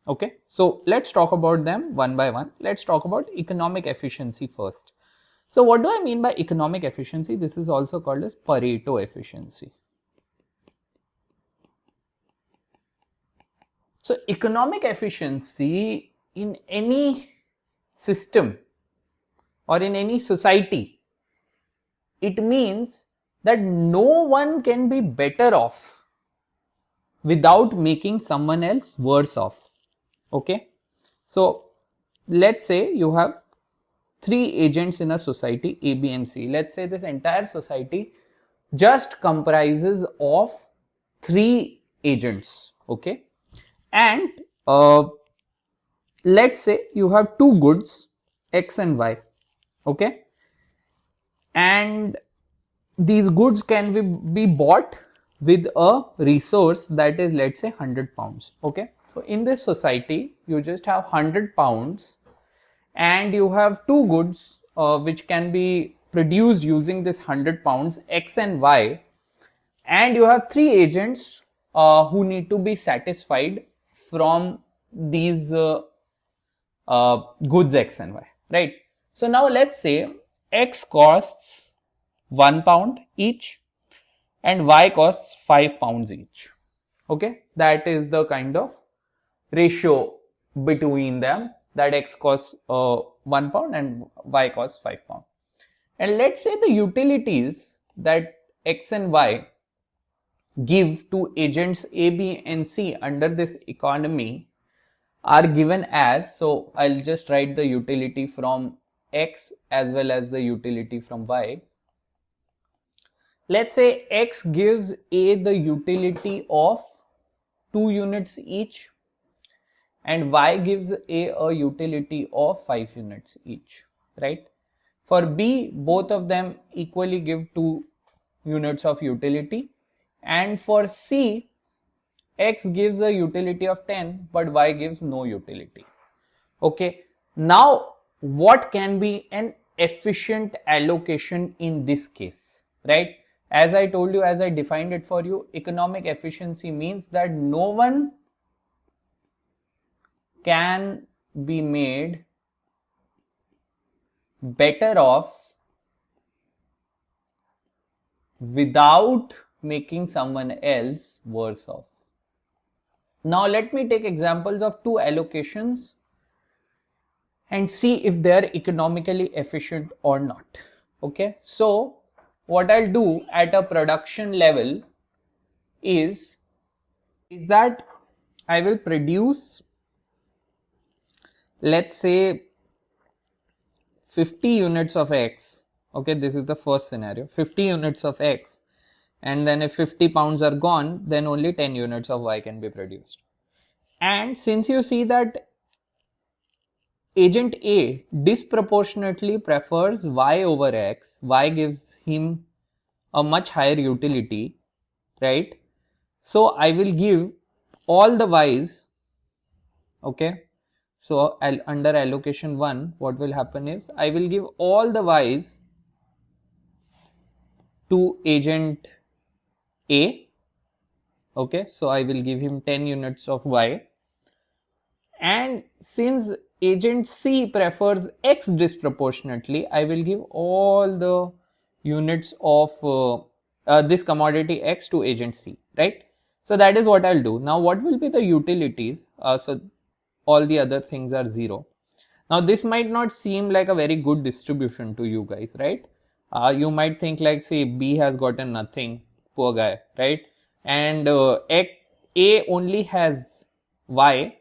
Okay, so let's talk about them one by one. Let's talk about economic efficiency first. So what do I mean by economic efficiency? This is also called as Pareto efficiency. So economic efficiency in any system or in any society, it means that no one can be better off without making someone else worse off. Okay, so let's say you have three agents in a society, A, B and C. Let's say this entire society just comprises of three agents. Okay, and let's say you have two goods, X and Y. Okay, and these goods can be bought with a resource that is, let's say, 100 pounds. Okay, so in this society you just have 100 pounds and you have two goods which can be produced using this 100 pounds, X and Y, and you have three agents who need to be satisfied from these goods X and Y, right? So now let's say X costs 1 pound each and Y costs 5 pounds each. Okay, that is the kind of ratio between them, that X costs 1 pound and Y costs 5 pound. And let's say the utilities that X and Y give to agents A, B and C under this economy are given as, so I'll just write the utility from X as well as the utility from Y. Let's say X gives A the utility of 2 units each and Y gives a utility of 5 units each, right? For B, both of them equally give 2 units of utility, and for C, X gives a utility of 10 but Y gives no utility. Okay, now what can be an efficient allocation in this case, right? As I told you, as I defined it for you, economic efficiency means that no one can be made better off without making someone else worse off. Now let me take examples of two allocations and see if they are economically efficient or not. Okay, so what I'll do at a production level is that I will produce, let's say, 50 units of X. Okay, this is the first scenario, 50 units of X, and then if 50 pounds are gone, then only 10 units of Y can be produced. And since you see that agent A disproportionately prefers Y over X, Y gives him a much higher utility, right? So I will give all the Y's. Okay, so under allocation 1, what will happen is I will give all the Y's to agent A. Okay, so I will give him 10 units of Y, and since agent C prefers X disproportionately, I will give all the units of this commodity X to agent C, right? So that is what I'll do. Now what will be the utilities? So all the other things are 0. Now this might not seem like a very good distribution to you guys, right? You might think like, say, B has gotten nothing, poor guy, right? And A only has Y,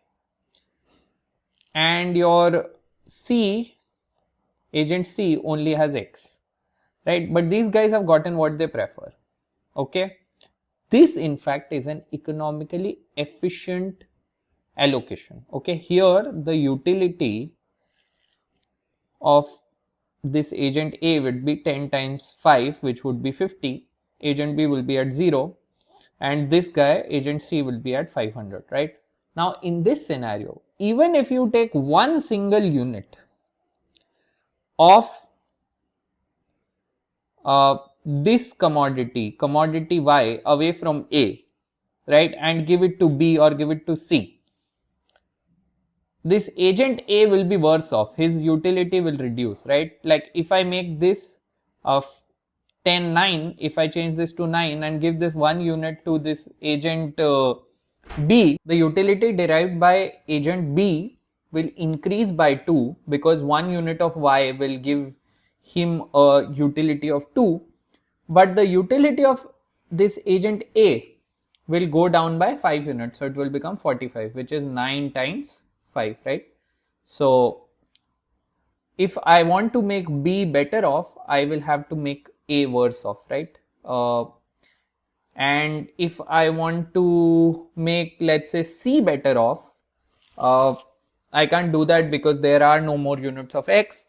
and your C, agent C, only has X, right? But these guys have gotten what they prefer. Okay, this in fact is an economically efficient allocation. Okay, here the utility of this agent A would be 10 times 5, which would be 50. Agent B will be at 0, and this guy, agent C, will be at 500, right? Now in this scenario, even if you take one single unit of this commodity Y away from A, right, and give it to B or give it to C, this agent A will be worse off. His utility will reduce, right? Like if I make this of 10, 9, if I change this to 9 and give this 1 unit to this agent B, the utility derived by agent B will increase by 2 because 1 unit of Y will give him a utility of 2, but the utility of this agent A will go down by 5 units, so it will become 45, which is 9 times 5, right? So if I want to make B better off, I will have to make A worse off, right? And if I want to make, let's say, C better off, I can't do that because there are no more units of X.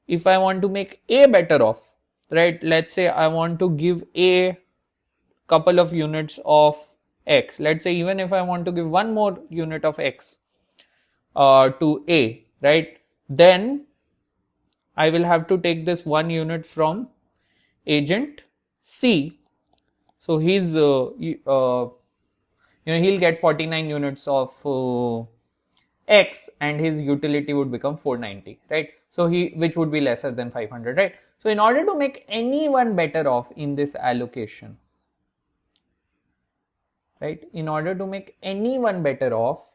If I want to make A better off, right, let's say I want to give A couple of units of X. Let's say even if I want to give one more unit of X to A, right, then I will have to take this 1 unit from agent C. So he's he'll get 49 units of X and his utility would become 490, right? So which would be lesser than 500, right? So in order to make anyone better off in this allocation, right, in order to make anyone better off,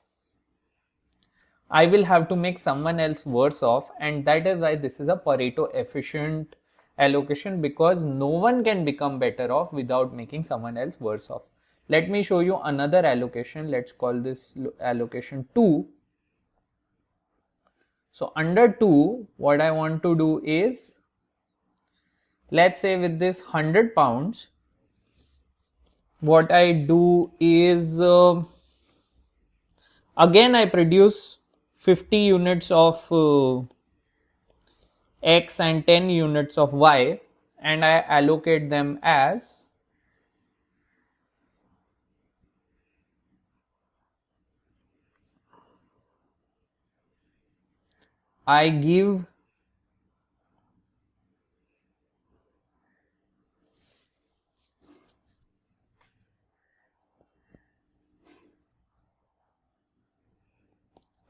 I will have to make someone else worse off, and that is why this is a Pareto efficient allocation, because no one can become better off without making someone else worse off. Let me show you another allocation. Let's call this allocation 2. So under 2, what I want to do is, let's say with this 100 pounds, what I do is, again I produce 50 units of X and 10 units of Y, and I allocate them as I give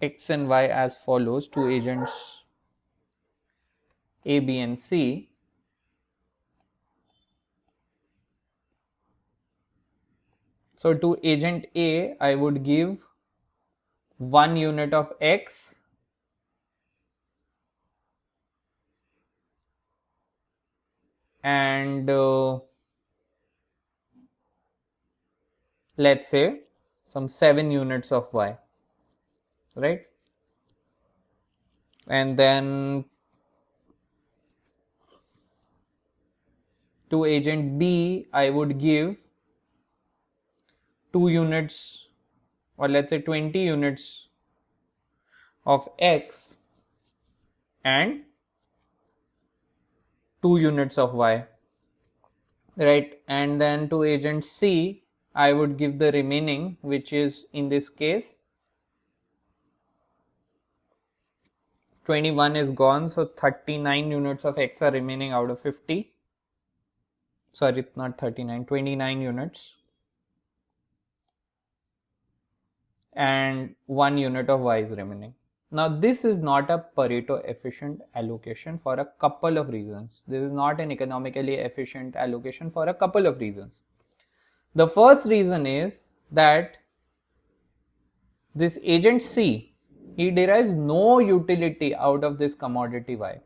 X and Y as follows to agents A, B and C. So to agent A, I would give 1 unit of X and let's say some 7 units of Y, right? And then to agent B, I would give 2 units, or let's say 20 units of X and 2 units of Y, right? And then to agent C, I would give the remaining, which is in this case 21 is gone, so 39 units of X are remaining out of 50. Sorry, it's not 39, 29 units. And 1 unit of Y is remaining. Now this is not a Pareto efficient allocation for a couple of reasons. This is not an economically efficient allocation for a couple of reasons. The first reason is that this agent C, he derives no utility out of this commodity Y.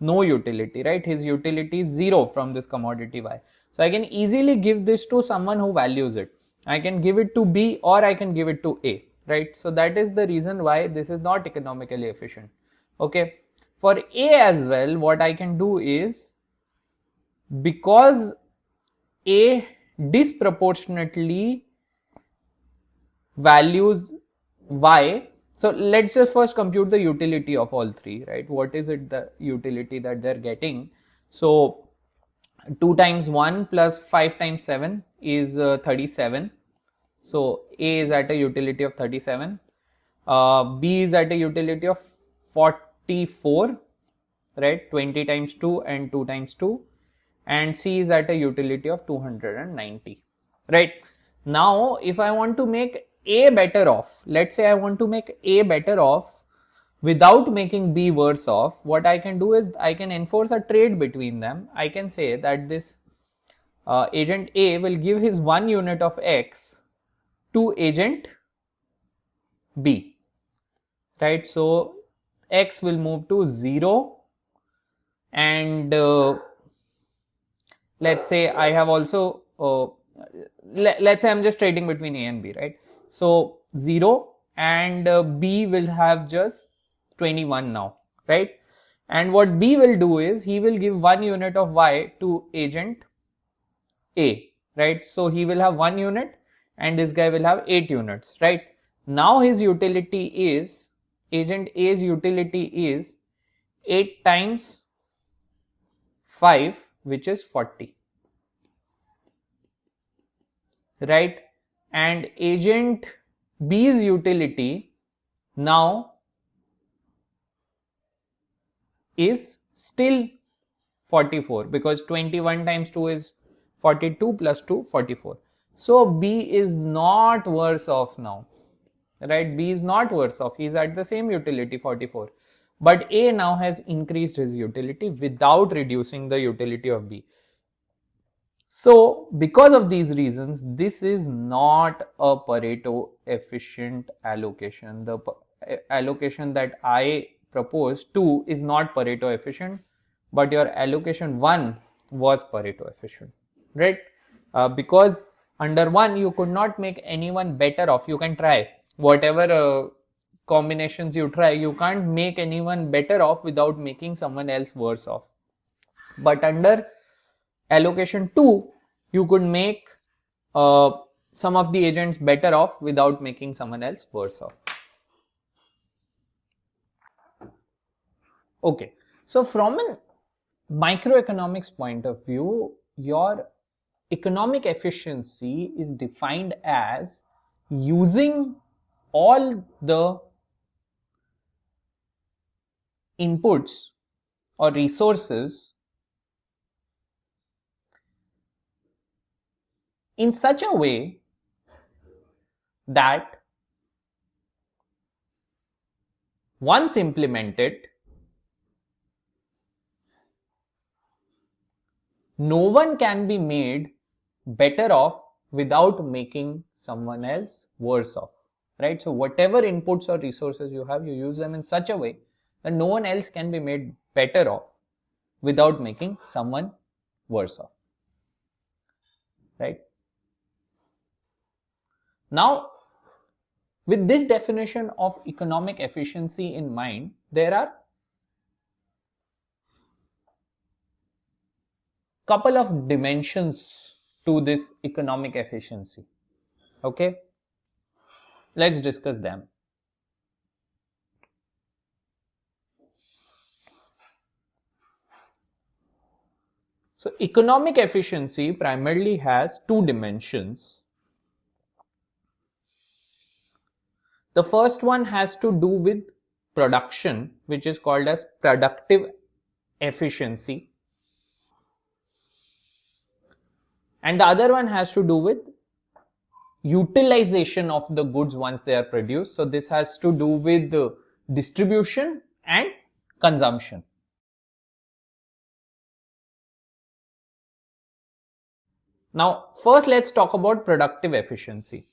No utility, right? His utility is 0 from this commodity Y. So I can easily give this to someone who values it. I can give it to B or I can give it to A, right? So that is the reason why this is not economically efficient. Okay. For A as well, what I can do is, because A disproportionately values Y, so let's just first compute the utility of all three, right? What is it, the utility that they're getting? So 2 times 1 plus 5 times 7 is 37. So A is at a utility of 37. B is at a utility of 44, right? 20 times 2 and 2 times 2. And C is at a utility of 290, right? Now, if I want to make A better off, let's say I want to make A better off, without making B worse off, what I can do is I can enforce a trade between them. I can say that this agent A will give his 1 unit of X to agent B, right? So X will move to 0, and let's say I have also, let's say I'm just trading between A and B, right? So 0, and B will have just 21 now, right? And what B will do is he will give 1 unit of Y to agent A, right? So he will have 1 unit and this guy will have 8 units, right? Now his utility is, agent A's utility is 8 times 5, which is 40, right? And agent B's utility now is still 44, because 21 times 2 is 42 plus 2, 44. So B is not worse off now, right? B is not worse off. He is at the same utility, 44. But A now has increased his utility without reducing the utility of B. So because of these reasons, this is not a Pareto efficient allocation. The allocation that I proposed 2 is not Pareto efficient, but your allocation 1 was Pareto efficient, right? Because under 1 you could not make anyone better off. You can try whatever combinations you try, you can't make anyone better off without making someone else worse off. But under allocation 2, you could make some of the agents better off without making someone else worse off. Okay, so from a microeconomics point of view, your economic efficiency is defined as using all the inputs or resources in such a way that once implemented, no one can be made better off without making someone else worse off, right? So whatever inputs or resources you have, you use them in such a way that no one else can be made better off without making someone worse off, right? Now, with this definition of economic efficiency in mind, there are couple of dimensions to this economic efficiency. Okay, let's discuss them. So economic efficiency primarily has 2 dimensions. The first one has to do with production, which is called as productive efficiency. And the other one has to do with utilization of the goods once they are produced. So this has to do with the distribution and consumption. Now, first let's talk about productive efficiency.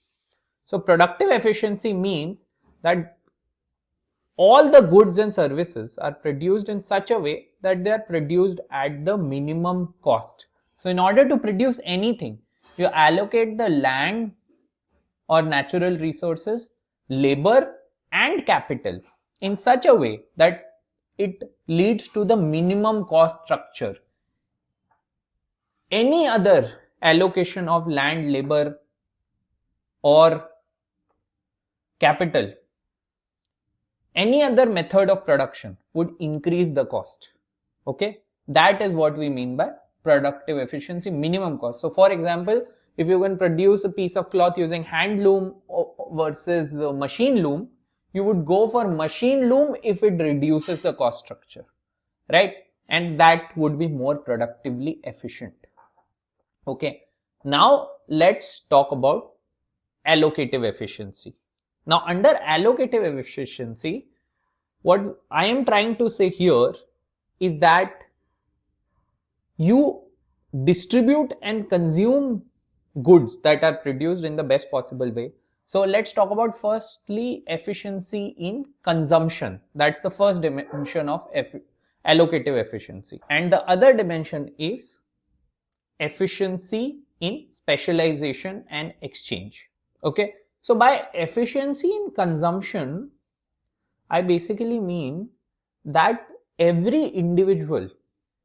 So productive efficiency means that all the goods and services are produced in such a way that they are produced at the minimum cost. So in order to produce anything, you allocate the land or natural resources, labor and capital in such a way that it leads to the minimum cost structure. Any other allocation of land, labor or capital, any other method of production would increase the cost. Okay, that is what we mean by productive efficiency, minimum cost. So for example, if you can produce a piece of cloth using hand loom versus the machine loom, you would go for machine loom if it reduces the cost structure, right? And that would be more productively efficient. Okay, now let's talk about allocative efficiency. Now under allocative efficiency, What I am trying to say here is that you distribute and consume goods that are produced in the best possible way. So let's talk about firstly efficiency in consumption. That's the first dimension of allocative efficiency. And the other dimension is efficiency in specialization and exchange. Okay. So by efficiency in consumption, I basically mean that every individual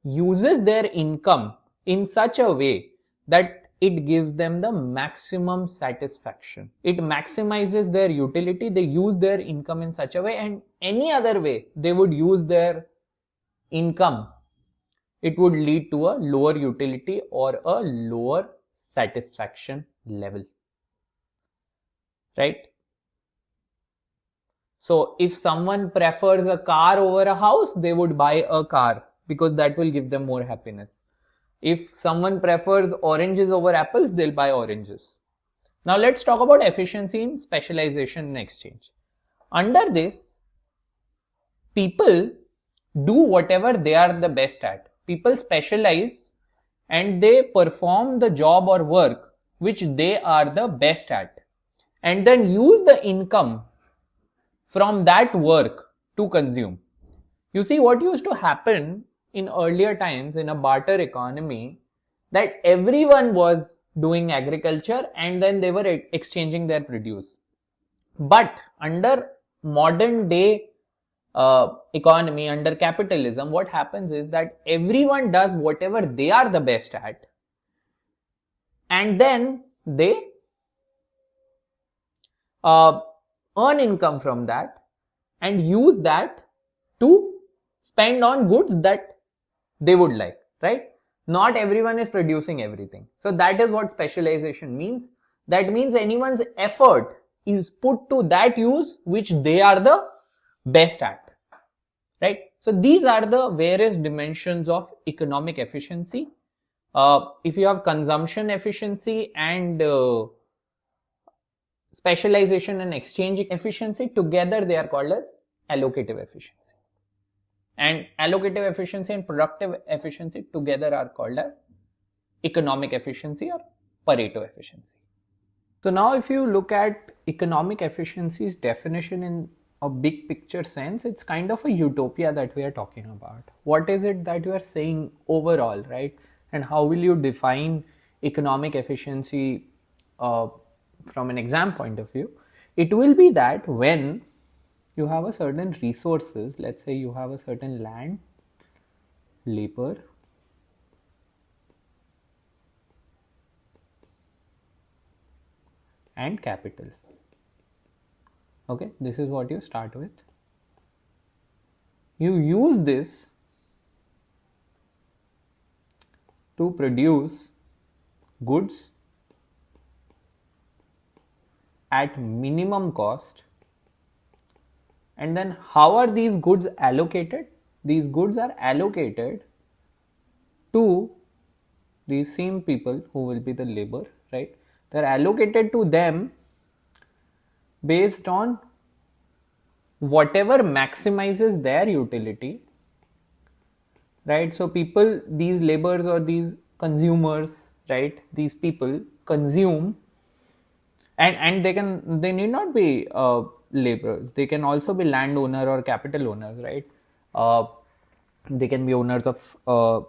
uses their income in such a way that it gives them the maximum satisfaction. It maximizes their utility. They use their income in such a way, and any other way they would use their income, it would lead to a lower utility or a lower satisfaction level. Right? So if someone prefers a car over a house, they would buy a car because that will give them more happiness. If someone prefers oranges over apples, they'll buy oranges. Now let's talk about efficiency in specialization and exchange. Under this, people do whatever they are the best at. People specialize and they perform the job or work which they are the best at, and then use the income from that work to consume. You see, what used to happen in earlier times in a barter economy, that everyone was doing agriculture and then they were exchanging their produce. But under modern day economy, under capitalism, what happens is that everyone does whatever they are the best at, and then they earn income from that and use that to spend on goods that they would like, right? Not everyone is producing everything. So that is what specialization means. That means anyone's effort is put to that use which they are the best at, right? So these are the various dimensions of economic efficiency. If you have consumption efficiency and specialization and exchange efficiency, together they are called as allocative efficiency. And allocative efficiency and productive efficiency together are called as economic efficiency or Pareto efficiency. So now if you look at economic efficiency's definition in a big picture sense, it's kind of a utopia that we are talking about. What is it that you are saying overall, right? And how will you define economic efficiency from an exam point of view? It will be that when you have a certain resources, let's say you have a certain land, labor, and capital. Okay, this is what you start with. You use this to produce goods at minimum cost. And then how are these goods allocated? These goods are allocated to these same people who will be the labor, right? They're allocated to them based on whatever maximizes their utility, right? So people, these laborers or these consumers, right? These people consume, and they need not be laborers. They can also be landowner or capital owners, right? They can be owners of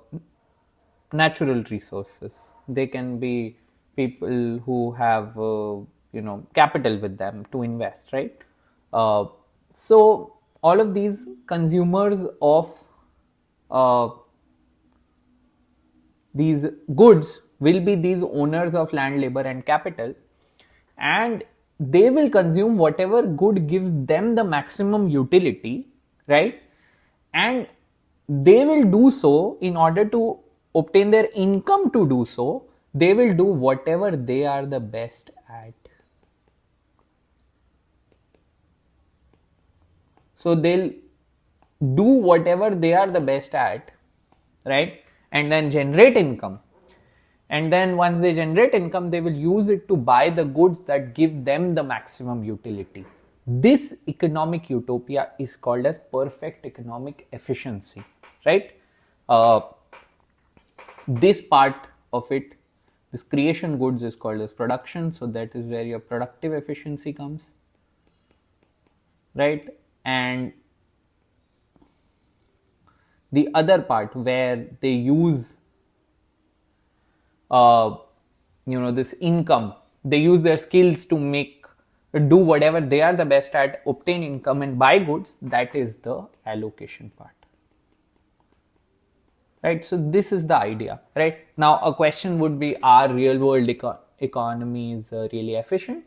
natural resources. They can be people who have capital with them to invest, right? So all of these consumers of these goods will be these owners of land, labor, and capital, and they will consume whatever good gives them the maximum utility, right? And they will do so in order to obtain their income. To do so, they will do whatever they are the best at. So they'll do whatever they are the best at, right? And then generate income. And then once they generate income, they will use it to buy the goods that give them the maximum utility. This economic utopia is called as perfect economic efficiency, right? This part of it, this creation goods, is called as production. So that is where your productive efficiency comes, right? And the other part where they use this income, they use their skills to do whatever they are the best at, obtain income and buy goods, that is the allocation part, right? So this is the idea, right? Now a question would be, are real world economies really efficient?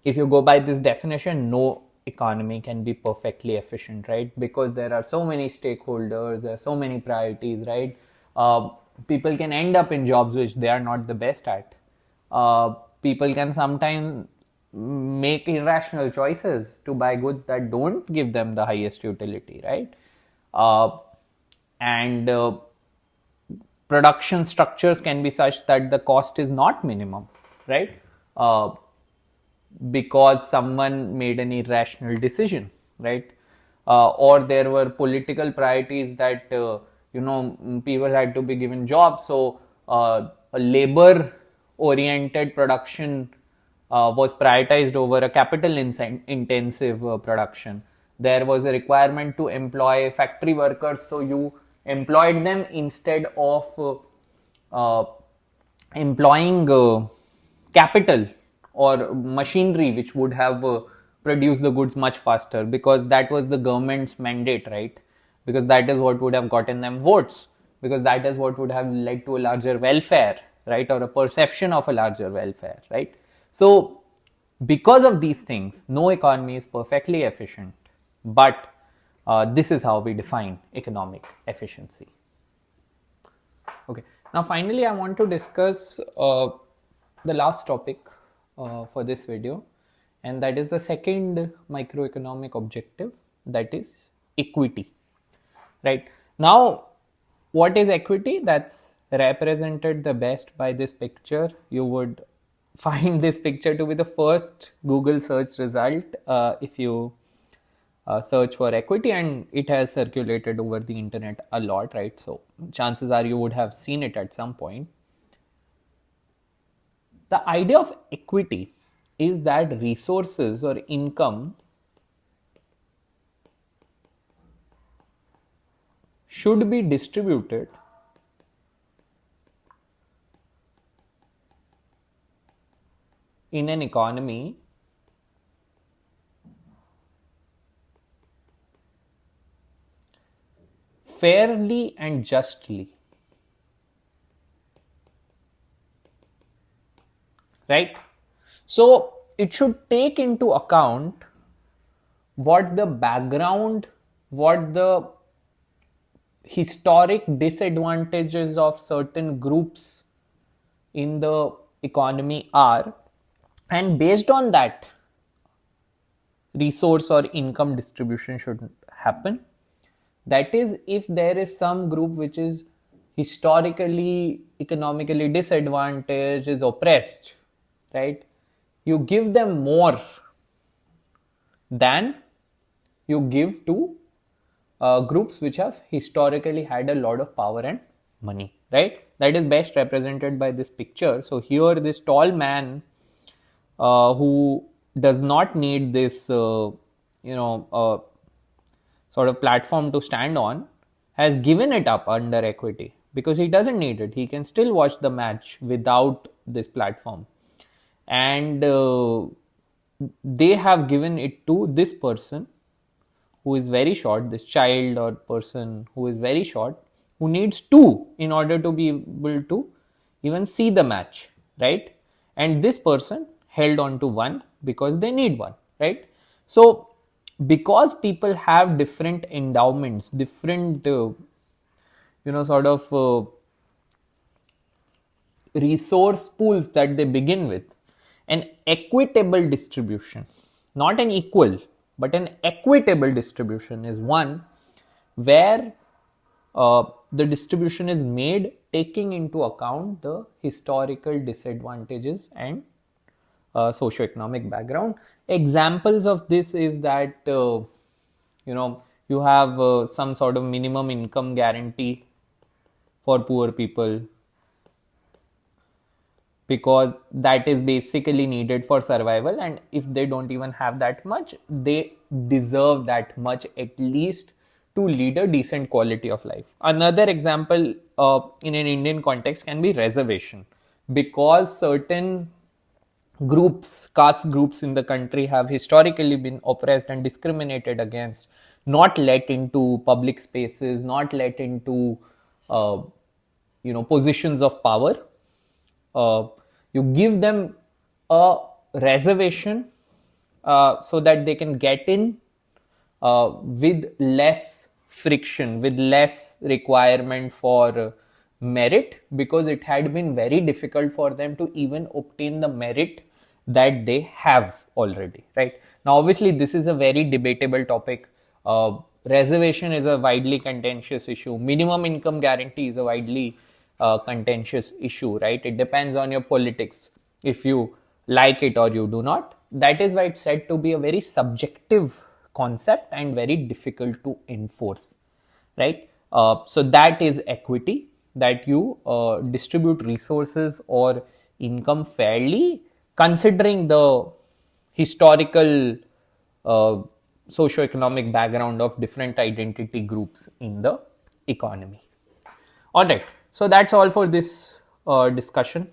If you go by this definition, no economy can be perfectly efficient, right? Because there are so many stakeholders, there are so many priorities, right? People can end up in jobs which they are not the best at. People can sometimes make irrational choices to buy goods that don't give them the highest utility, right? And production structures can be such that the cost is not minimum, right? Because someone made an irrational decision, right? Or there were political priorities that people had to be given jobs, so a labor oriented production was prioritized over a capital intensive production. There was a requirement to employ factory workers, so you employed them instead of employing capital or machinery which would have produced the goods much faster, because that was the government's mandate, right? Because that is what would have gotten them votes, because that is what would have led to a larger welfare, right? Or a perception of a larger welfare, right? So because of these things, no economy is perfectly efficient, but this is how we define economic efficiency. Okay, now finally I want to discuss the last topic for this video, and that is the second microeconomic objective, that is equity, right? Now what is equity? That's represented the best by this picture. You would find this picture to be the first Google search result if you search for equity, and it has circulated over the internet a lot, right? So chances are you would have seen it at some point. The idea of equity is that resources or income should be distributed in an economy fairly and justly, right? So it should take into account what the background, what the historic disadvantages of certain groups in the economy are, and based on that, resource or income distribution should happen. That is, if there is some group which is historically economically disadvantaged, is oppressed, right? You give them more than you give to groups which have historically had a lot of power and money, right? That is best represented by this picture. So here this tall man who does not need this sort of platform to stand on has given it up under equity, because he doesn't need it. He can still watch the match without this platform, and they have given it to this person who is very short, this child or person who is very short, who needs two in order to be able to even see the match, right? And this person held on to one because they need one, right? So because people have different endowments, different resource pools that they begin with, an equitable distribution, not an equal but an equitable distribution, is one where the distribution is made taking into account the historical disadvantages and socioeconomic background. Examples of this is that you have some sort of minimum income guarantee for poor people, because that is basically needed for survival, and if they don't even have that much, they deserve that much at least to lead a decent quality of life. Another example in an Indian context can be reservation, because certain groups, caste groups in the country have historically been oppressed and discriminated against, not let into public spaces, not let into positions of power. You give them a reservation so that they can get in with less friction, with less requirement for merit, because it had been very difficult for them to even obtain the merit that they have already, right? Now, obviously, this is a very debatable topic. Reservation is a widely contentious issue. Minimum income guarantee is a widely contentious issue, right? It depends on your politics, if you like it or you do not. That is why it's said to be a very subjective concept and very difficult to enforce, right? So that is equity, that you distribute resources or income fairly, considering the historical socioeconomic background of different identity groups in the economy. All right, so that's all for this discussion.